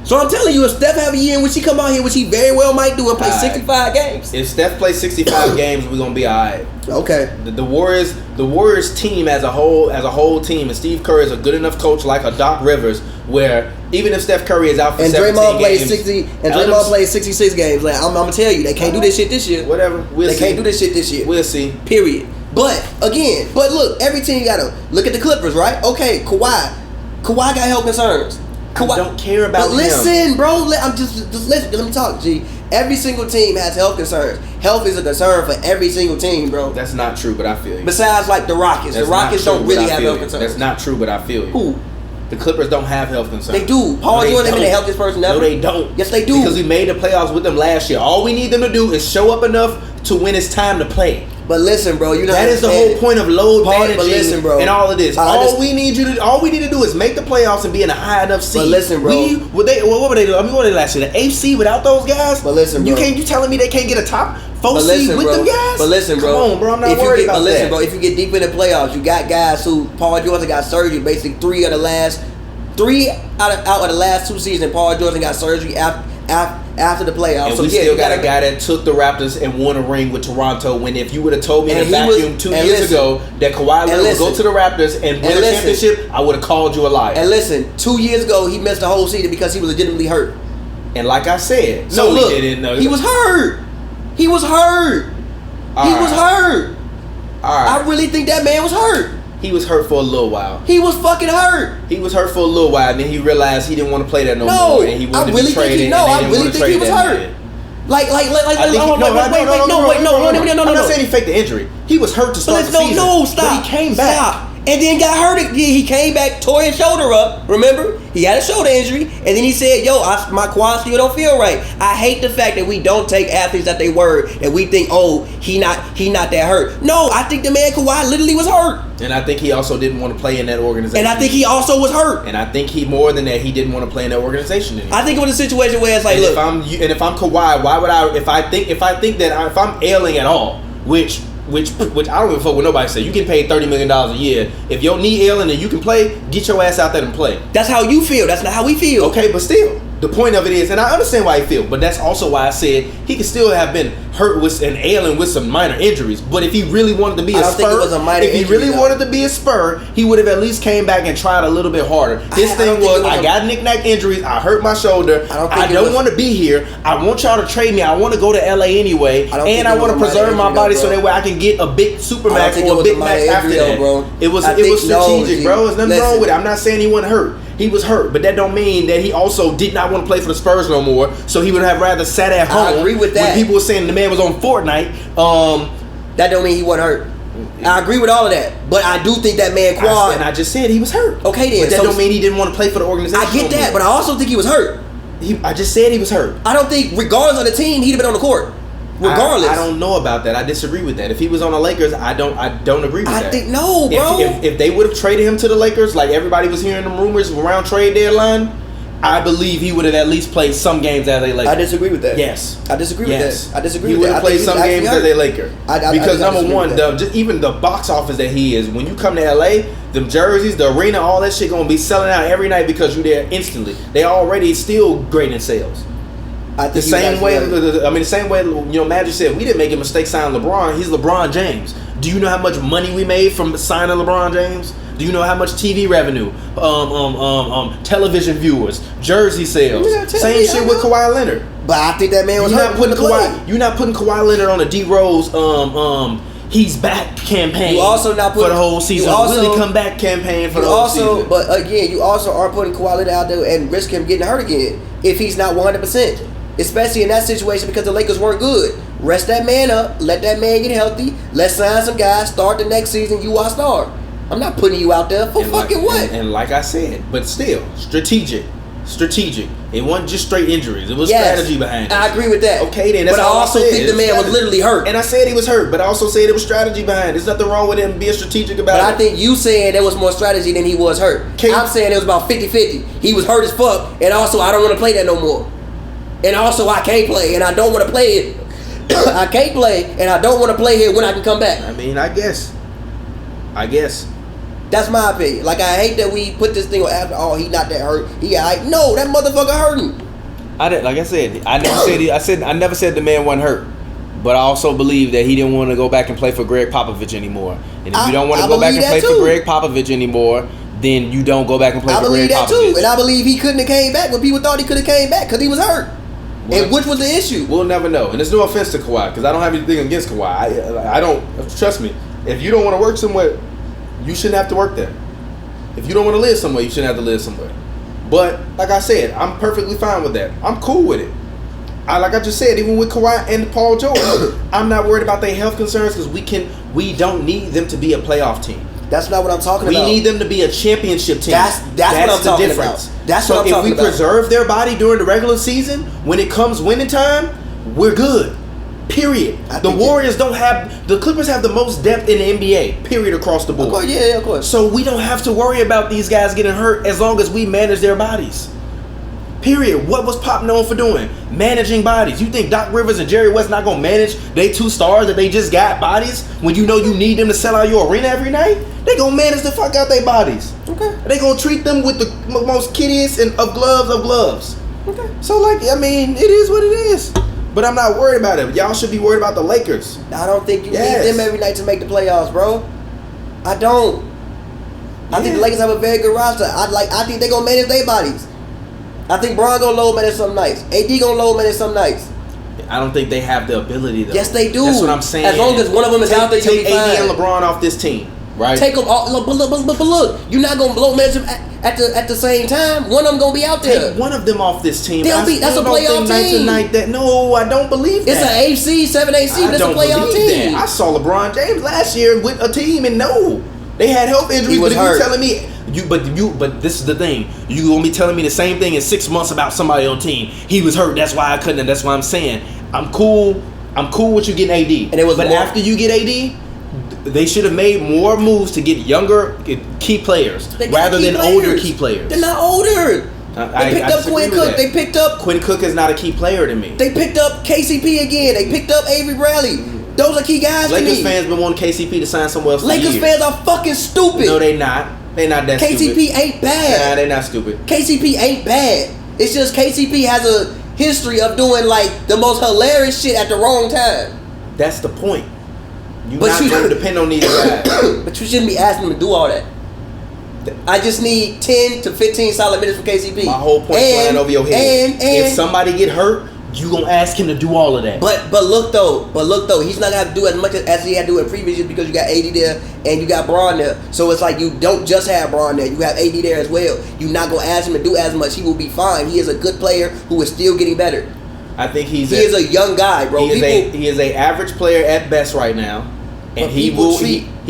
So I'm telling you, if Steph have a year in which he come out here, which he very well might do, and play 65 games. If Steph plays 65 games, we're gonna be alright. Okay. The Warriors team as a whole team, and Steve Kerr is a good enough coach like a Doc Rivers, where even if Steph Curry is out for 17 games, Draymond plays 66 games. Like I'm gonna tell you, they can't do this shit this year. Whatever. They can't do this shit this year. We'll see. Period. But look, every team gotta look at the Clippers, right? Okay, Kawhi got health concerns. I don't care about him. Listen, bro. I'm just listen. Let me talk, G. Every single team has health concerns. Health is a concern for every single team, bro. That's not true, but I feel you. Besides, like the Rockets. The Rockets don't really have health concerns. That's not true, but I feel you. Who? The Clippers don't have health concerns. They do. Paul George ain't been the healthiest person ever. No, they don't. Yes, they do. Because we made the playoffs with them last year. All we need them to do is show up enough to when it's time to play. But listen, bro, you know that is the whole point of load managing. But listen, bro, and all of this. All we need to do is make the playoffs and be in a high enough seed. But listen, bro, what were they? I mean, what were they last year? The AFC without those guys. But listen, bro, you telling me they can't get a top 4 seed with them guys? But listen, bro, come on, bro, I'm not worried about that. But listen, bro, if you get deep in the playoffs, you got guys who Paul George got surgery. Basically, 3 out of the last 2 seasons, Paul George got surgery after the playoffs. And we still got a guy that took the Raptors and won a ring with Toronto. When if you would have told me in a vacuum 2 years ago that Kawhi Leonard would go to the Raptors and win a championship, I would have called you a liar. And listen, 2 years ago he missed the whole season because he was legitimately hurt. And like I said, he didn't know. He was hurt. He was hurt. I really think that man was hurt. He was hurt for a little while. He was fucking hurt. He was hurt for a little while, and then he realized he didn't want to play that no more, and he wanted to be traded. I really think he was hurt. Wait. I'm not saying he faked the injury. He was hurt to start the season. No, stop. But he came back. And then got hurt. He came back, tore his shoulder up. Remember? He had a shoulder injury. And then he said, yo, my quad still don't feel right. I hate the fact that we don't take athletes at their word. And we think, oh, he not that hurt. No, I think the man Kawhi literally was hurt. And I think he also didn't want to play in that organization. And I think he also was hurt. And I think more than that, he didn't want to play in that organization anymore. I think it was a situation where it's like, and look. if I'm Kawhi, why would I? If I think that if I'm ailing at all, which I don't give a fuck what nobody say. You get paid $30 million a year. If your knee ailing and you can play, get your ass out there and play. That's how you feel. That's not how we feel. Okay, but still, the point of it is, and I understand why he feel, but that's also why I said he could still have been hurt with and ailing with some minor injuries. But if he really wanted to be a Spur, he would have at least came back and tried a little bit harder. His thing was, I got knick-knack injuries. I hurt my shoulder. I don't want to be here. I want y'all to trade me. I want to go to LA anyway, and I want to preserve my body so that way I can get a big supermax or a big max after that. Bro. It was strategic, bro. There's nothing wrong with it. I'm not saying he wasn't hurt. He was hurt, but that don't mean that he also did not want to play for the Spurs no more. So he would have rather sat at home. I agree with that. When people were saying the man was on Fortnite, that don't mean he wasn't hurt. I agree with all of that, but I do think that man Quad. And I just said he was hurt. Okay, then. But that don't mean he didn't want to play for the organization. I get that, but I also think he was hurt. I just said he was hurt. I don't think, regardless of the team, he'd have been on the court. Regardless, I don't know about that. I disagree with that. If he was on the Lakers, I don't agree with that. I think no, bro. If they would have traded him to the Lakers, like everybody was hearing the rumors around trade deadline, I believe he would have at least played some games as a Laker. I disagree with that. Yes, I disagree with that. I disagree with that. He would have played some games as a Laker. Because number one, even the box office that he is, when you come to LA, them jerseys, the arena, all that shit gonna be selling out every night because you're there instantly. They already still great in sales. The same way Magic said, we didn't make a mistake signing LeBron. He's LeBron James. Do you know how much money we made from signing LeBron James? Do you know how much TV revenue, television viewers, jersey sales? Same shit with Kawhi Leonard. But I think that man was hurt. You're not putting Kawhi Leonard on a D Rose he's back campaign. You also not putting for the whole season. Will he come back campaign for the whole season? But again, you also aren't putting Kawhi Leonard out there and risk him getting hurt again if he's not 100%. Especially in that situation because the Lakers weren't good. Rest that man up. Let that man get healthy. Let's sign some guys. Start the next season. You are star. I'm not putting you out there for fucking what? And like I said, but still, strategic. It wasn't just straight injuries. It was strategy behind it. I agree with that. Okay, then. That's but I also think the man was literally hurt. And I said he was hurt, but I also said it was strategy behind it. There's nothing wrong with him being strategic about it. But I think you saying there was more strategy than he was hurt. I'm saying it was about 50-50. He was hurt as fuck, and also I don't want to play that no more. And also I can't play, and I don't want to play it. I can't play, and I don't want to play here when I can come back. I mean, I guess. That's my opinion. Like, I hate that we put this thing on after, oh, he not that hurt. No, that motherfucker hurting. I never said the man wasn't hurt. But I also believe that he didn't want to go back and play for Greg Popovich anymore. And if you don't want to go back and play for Greg Popovich anymore, then you don't go back and play for Greg Popovich. I believe that too. And I believe he couldn't have came back when people thought he could have came back because he was hurt. And which was the issue? We'll never know. And there's no offense to Kawhi because I don't have anything against Kawhi. I don't, trust me, if you don't want to work somewhere, you shouldn't have to work there. If you don't want to live somewhere, you shouldn't have to live somewhere. But like I said, I'm perfectly fine with that. I'm cool with it. Like I just said, even with Kawhi and Paul George, I'm not worried about their health concerns because we don't need them to be a playoff team. That's not what I'm talking about. We need them to be a championship team. That's what I'm talking about. That's what I'm talking about. So if we preserve their body during the regular season, when it comes winning time, we're good. Period. The Clippers have the most depth in the NBA. Period across the board. Of course, yeah, of course. So we don't have to worry about these guys getting hurt as long as we manage their bodies. Period. What was Pop known for doing? Managing bodies. You think Doc Rivers and Jerry West not gonna manage they two stars that they just got bodies when you know you need them to sell out your arena every night? They gonna manage the fuck out their bodies. Okay. They gonna treat them with the most kiddiest of gloves. Okay. So it is what it is. But I'm not worried about it. Y'all should be worried about the Lakers. I don't think you need them every night to make the playoffs, bro. I don't. I think the Lakers have a very good roster. I think they gonna manage their bodies. I think Bron gonna load manage some nights. AD gonna load manage some nighs. I don't think they have the ability though. Yes, they do. That's what I'm saying. As long as one of them is out there, take AD and LeBron off this team, right? Take them all. But look, you're not gonna load manage them at the same time. One of them gonna be out there. Take one of them off this team. That's a playoff team. No, I don't believe that. It's an 7 AC. That's a playoff team. I saw LeBron James last year with a team, and no. They had health injuries, He was but if hurt. you telling me but this is the thing. You gonna be telling me the same thing in 6 months about somebody on team. He was hurt, that's why I couldn't, and that's why I'm saying I'm cool with you getting AD. And it was but more- after you get AD, they should have made more moves to get younger key players They got rather key than players. older key players. They're not older. I They picked up disagree Quinn with Cook. that. They picked up. Quinn Cook is not a key player to me. They picked up KCP again. They picked up Avery Bradley. Those are key guys to Lakers me. fans been wanting KCP to sign somewhere else for Lakers years. fans are fucking stupid. No, they not. They not that stupid. KCP ain't bad. Nah, they not stupid. KCP ain't bad. It's just KCP has a history of doing like the most hilarious shit at the wrong time. That's the point. You But not you- going to depend on these guys. But you shouldn't be asking them to do all that. I just need 10 to 15 solid minutes for KCP. My whole point flying over your head. And if somebody get hurt, you gonna ask him to do all of that. But look though, he's not gonna have to do as much as he had to do in previous years because you got AD there and you got Braun there. So it's like you don't just have Braun there, you have AD there as well. You're not gonna ask him to do as much. He will be fine. He is a good player who is still getting better. I think he is a young guy, bro. He is a average player at best right now, and he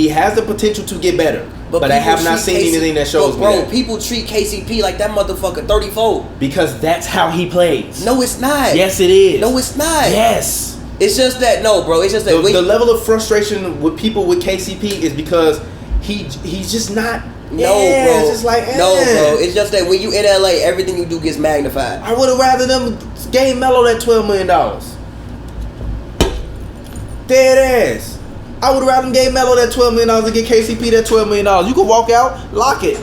has the potential to get better. But I have not seen anything that shows me that. People treat KCP like that motherfucker 34. Because that's how he plays. No, it's not. Yes, it is. No, it's not. Yes. It's just that, no, bro. It's just that the level of frustration with people with KCP is because he's just not. No, bro. It's just like, no, bro. It's just that when you in LA, everything you do gets magnified. I would have rather them gave Melo that $12 million. Dead ass. I would rather them gave Melo that $12 million and get KCP that $12 million. You can walk out, lock it.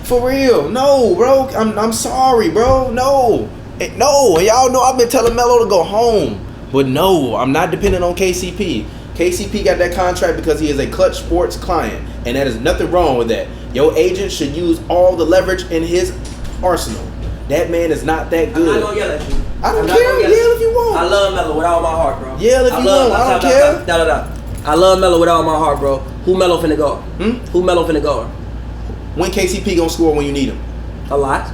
For real. No, bro. I'm sorry, bro. No. No. And y'all know I've been telling Melo to go home. But no, I'm not dependent on KCP. KCP got that contract because he is a Clutch Sports client. And that is nothing wrong with that. Your agent should use all the leverage in his arsenal. That man is not that good. I'm not gonna yell at you. I don't care. Yell if you want. I love Melo with all my heart, bro. Yell if you want. I don't care. I love Melo with all my heart, bro. Who Melo finna guard? Who Melo finna guard? When KCP gonna score when you need him? A lot.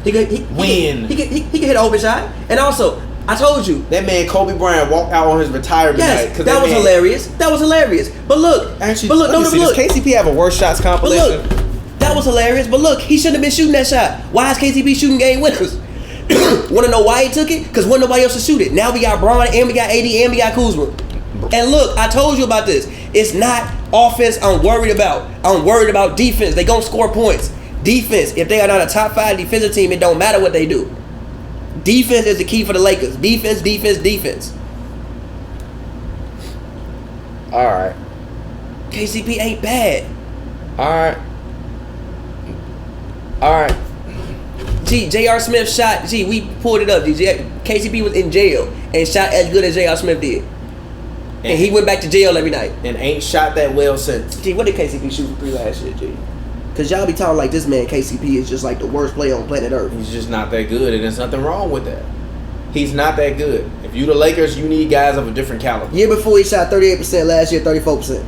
He could hit an open shot. And also, I told you that man Kobe Bryant walked out on his retirement night. Yes, that was hilarious. That was hilarious. But look, does KCP have a worst shots compilation? But look, that was hilarious. But look, he shouldn't have been shooting that shot. Why is KCP shooting game winners? Want to know why he took it? Because wasn't nobody else to shoot it. Now we got Braun and we got AD and we got Kuzma. And look, I told you about this. It's not offense I'm worried about. I'm worried about defense. They gonna score points. Defense, if they are not a top 5 defensive team, it don't matter what they do. Defense is the key for the Lakers. Defense, defense, defense. All right. KCP ain't bad. All right. Gee, J.R. Smith shot. Gee, we pulled it up. KCP was in jail and shot as good as J.R. Smith did. And he went back to jail every night. And ain't shot that well since. Gee, what did KCP shoot for 3 last year, G? Because y'all be talking like this man, KCP, is just like the worst player on planet Earth. He's just not that good, and there's nothing wrong with that. He's not that good. If you the Lakers, you need guys of a different caliber. Year before he shot 38%, last year 34%.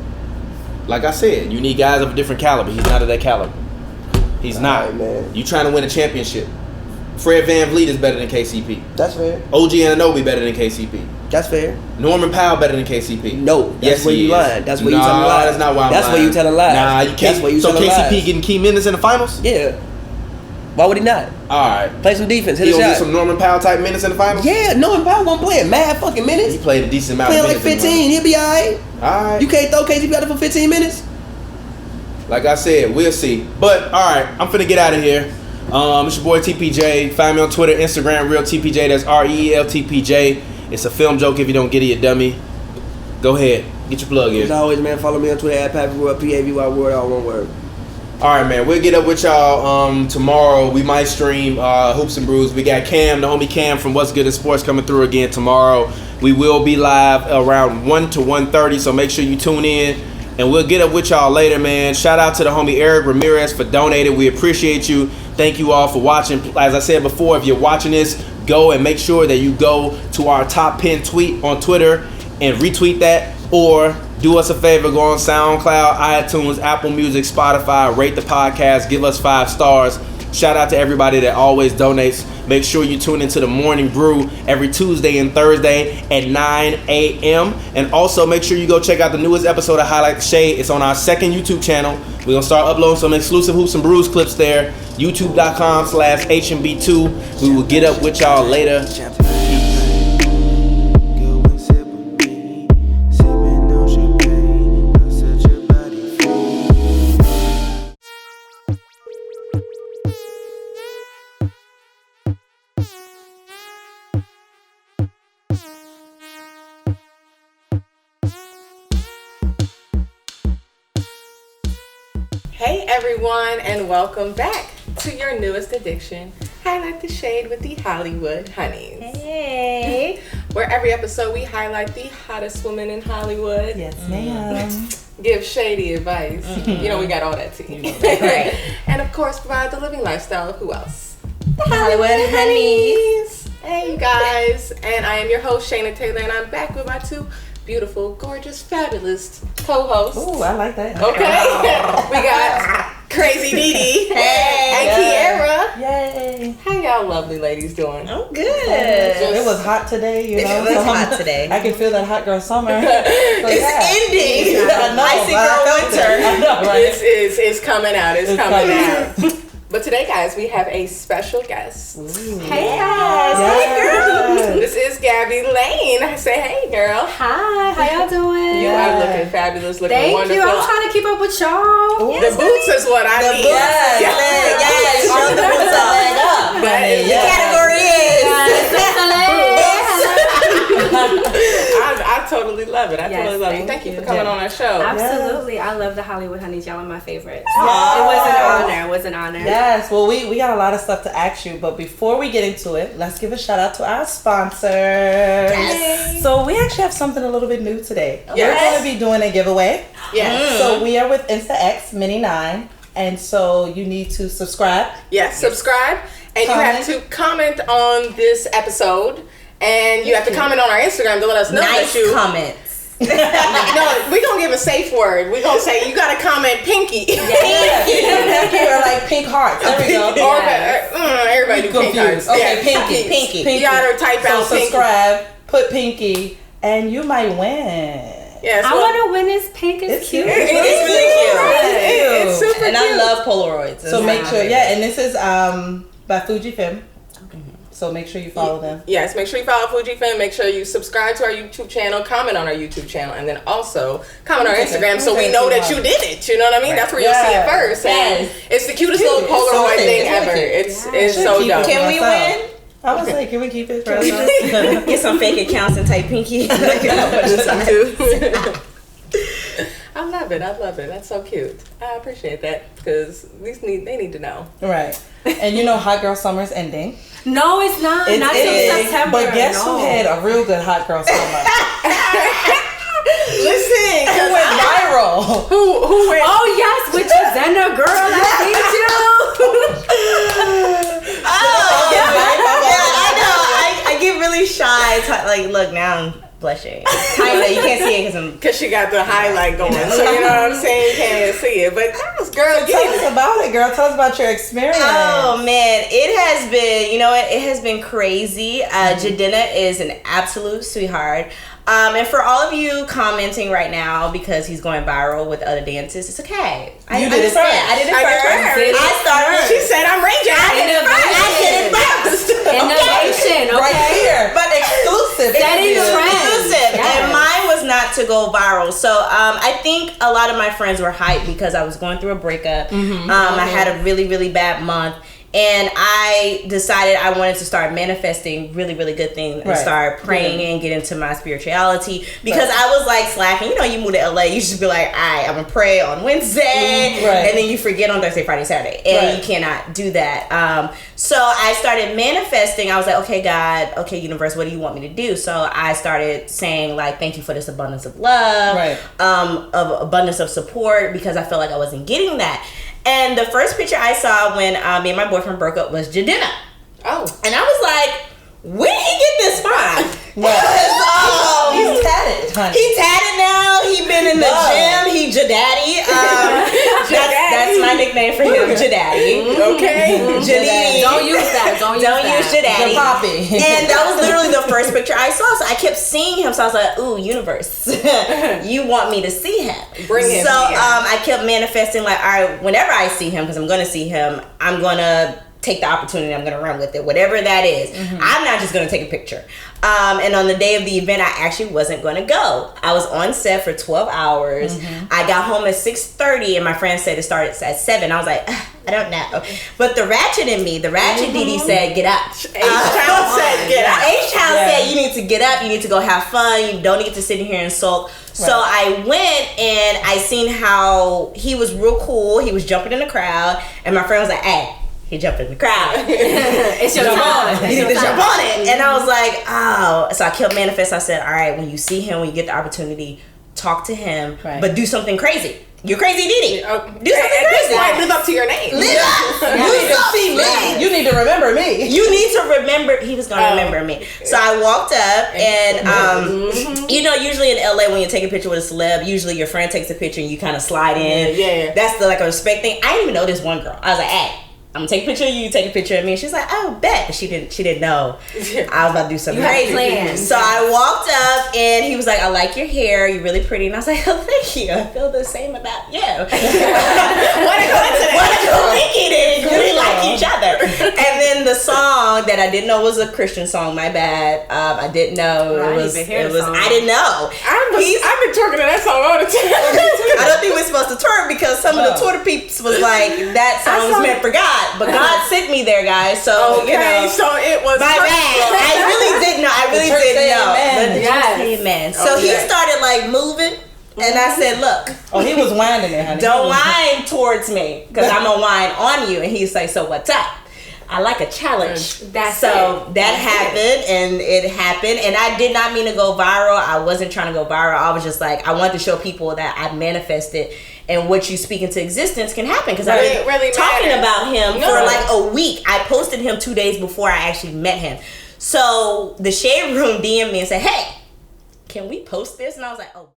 Like I said, you need guys of a different caliber. He's not of that caliber. He's not. Right, man. You trying to win a championship. Fred VanVleet is better than KCP. That's fair. OG Anunoby better than KCP. That's fair. Norman Powell better than KCP. No, that's where you lying. That's where you telling lies. That's not why I'm That's lying. where you telling lies. Nah, you can't. That's where you so telling KCP lies. getting key minutes in the finals? Yeah. Why would he not? All right. Play some defense. Hit He a gonna shot. get some Norman Powell type minutes in the finals? Yeah, Norman Powell won't play mad fucking minutes. He played a decent amount Playing of like minutes. 15. He'll be all right. All right. You can't throw KCP out there for 15 minutes? Like I said, we'll see. But, all right, I'm finna get out of here. It's your boy TPJ. Find me on Twitter, Instagram, Real TPJ. That's REELTPJ. It's a film joke if you don't get it, you dummy. Go ahead. Get your plug in. As always, man, follow me on Twitter at Pavy World, Pavy World, all one word. All right, man. We'll get up with y'all tomorrow. We might stream Hoops and Brews. We got Cam, the homie Cam from What's Good in Sports coming through again tomorrow. We will be live around 1 to 1:30, so make sure you tune in. And we'll get up with y'all later, man. Shout out to the homie Eric Ramirez for donating. We appreciate you. Thank you all for watching. As I said before, if you're watching this, go and make sure that you go to our top pinned tweet on Twitter and retweet that. Or do us a favor, go on SoundCloud, iTunes, Apple Music, Spotify, rate the podcast, give us 5 stars. Shout out to everybody that always donates. Make sure you tune into the Morning Brew every Tuesday and Thursday at 9 a.m. And also make sure you go check out the newest episode of Highlight the Shade. It's on our second YouTube channel. We're going to start uploading some exclusive Hoops and Brews clips there. YouTube.com/HNB2. We will get up with y'all later. Hey everyone, and welcome back to your newest addiction, Highlight the Shade with the Hollywood Honeys. Hey. Where every episode we highlight the hottest woman in Hollywood. Yes, ma'am. Give shady advice. You know, we got all that tea. Right. And of course, provide the living lifestyle of who else? The Hollywood Honeys. Hey you guys, and I am your host, Shayna Taylor, and I'm back with my two beautiful, gorgeous, fabulous co-hosts. Ooh, I like that. Okay. We got Crazy Dee Hey. and Kiara. Yay. How y'all lovely ladies doing? I'm good. It was hot today, you know. It was hot today. I can feel that hot girl summer. It's ending. I know, Icy but I girl felt winter. it. I know, right? It's coming out. It's coming coming out. But today, guys, we have a special guest. Hey guys. Hey girl. This is Gabby Lane. Say hey, girl. Hi, how y'all doing? You are looking fabulous, looking Thank wonderful. you. I'm trying to keep up with y'all. The boots is what I need. Yes. Show the boots a leg up. That is The category is. I totally love it. I totally love it. Thank you for coming on our show. Absolutely. I love the Hollywood Honeys. Y'all are my favorites. It was an honor. It was an honor. Yes, well, we got a lot of stuff to ask you, but before we get into it, let's give a shout out to our sponsors. Yes. So we actually have something a little bit new today. Yes. We're going to be doing a giveaway. Yes. So we are with InstaX Mini 9, and so you need to subscribe. Yes, subscribe. And you have to comment on this episode. And you have to comment on our Instagram to let us know Nice that you... comments. No, we're going to give a safe word. We're going to say, you got to comment pinky. Pinky or like pink hearts. There we go. Or everybody do pink hearts. Okay, Yeah, pinky. You got to type out So pinky. subscribe, put pinky, and you might win. Yes, I want to win this pink. It's cute. It is really cute. It's super And cute. I love Polaroids. So make sure, and this is by Fujifilm. So make sure you follow them. Yes, make sure you follow Fujifilm. Make sure you subscribe to our YouTube channel, comment on our YouTube channel, and then also comment on our Instagram so we know that you did it. You know what I mean? That's where you'll see it first. And it's the cutest little Polaroid thing ever. It's so dope. Can we win? I was like, can we keep it for us? Get some fake accounts and type pinky. I love it. I love it. That's so cute. I appreciate that because they need to know. Right. And you know, hot girl summer's ending. No, it's not. It's Not till ending. September. But guess who had a real good hot girl summer? Listen, Who went viral? who went? Oh, yes, with your Zena girl. I hate you. I know. I get really shy. Like, look, now I'm blushing. Kinda. You can't see it Because she got the highlight going. So you know what I'm saying? You can't even see it. But girl, Tell us about it, girl. Tell us about your experience. Oh man, it has been, it has been crazy. Jadena is an absolute sweetheart. And for all of you commenting right now because he's going viral with other dances, it's okay. I did it first. I started. She said I'm raging. I did it first. Innovation. Okay. Right here. But exclusive. Setting the trend. Exclusive. Yes. And mine was not to go viral. So I think a lot of my friends were hyped because I was going through a breakup. I had a really, really bad month. And I decided I wanted to start manifesting really, really good things and start praying and get into my spirituality because I was like slacking. You move to LA, you should be like, all right, I'm gonna pray on Wednesday, and then you forget on Thursday, Friday, Saturday, and you cannot do that. So I started manifesting. I was like, okay, God, okay, universe, what do you want me to do? So I started saying like, thank you for this abundance of love, of abundance of support because I felt like I wasn't getting that. And the first picture I saw when me and my boyfriend broke up was Jadena. Oh. And I was like, where did he get this from? He's tatted, honey. He tatted now. He been in the gym. He Jadaddy. That's my nickname for him, Jadaddy. Okay. Jadaddy. Don't use that. Don't use Jadaddy. The poppy. And that was literally the first picture I saw. So I kept seeing him. So I was like, ooh, universe. You want me to see him. Bring him. So I kept manifesting like, all right, whenever I see him, because I'm going to see him, I'm going to take the opportunity, I'm going to run with it, whatever that is. I'm not just going to take a picture. And on the day of the event, I actually wasn't going to go. I was on set for 12 hours. I got home at 6:30 and my friend said it started at 7. I was like, I don't know. But the ratchet in me, the ratchet Didi said, get up. H-Town said, get up. H-Town said, you need to get up. You need to go have fun. You don't need to sit in here and sulk. So I went and I seen how he was real cool. He was jumping in the crowd. And my friend was like, hey, he jumped in the crowd. It's your time. You need to jump on it. And I was like, oh. So I kept manifesting. I said, all right, when you see him, when you get the opportunity, talk to him, but do something crazy. You're crazy, Didi. Do something crazy. Live up to your name. Live up. You need to remember me. You need to remember. He was gonna remember me. So I walked up, and you know, usually in LA when you take a picture with a celeb, usually your friend takes a picture and you kind of slide in. Yeah. That's like a respect thing. I didn't even know this one girl. I was like, hey, I'm gonna take a picture of you, take a picture of me. And she's like, oh, bet. But she didn't know I was about to do something crazy. Plans. So I walked up and he was like, I like your hair, you're really pretty. And I was like, oh, thank you. I feel the same about you. What a coincidence. What a coincidence. We like each other. And then the song that I didn't know was a Christian song, my bad. I didn't know I didn't know. I've been twerking to that song all the time. I don't think we're supposed to twerk because some of the Twitter peeps was like, that song was meant for God. But God sent me there, guys. So you know, so it was my bad. I really didn't know. Yes. Amen. So he started like moving, and I said, "Look." Oh, he was winding it, honey. Don't whine towards me, because I'm gonna whine on you. And he's like, "So what's up?" I like a challenge. That happened, and it happened. And I did not mean to go viral. I wasn't trying to go viral. I was just like, I wanted to show people that I manifested. And what you speak into existence can happen. Because I've been talking about him for like a week. I posted him 2 days before I actually met him. So the Shade Room DM'd me and said, hey, can we post this? And I was like, oh.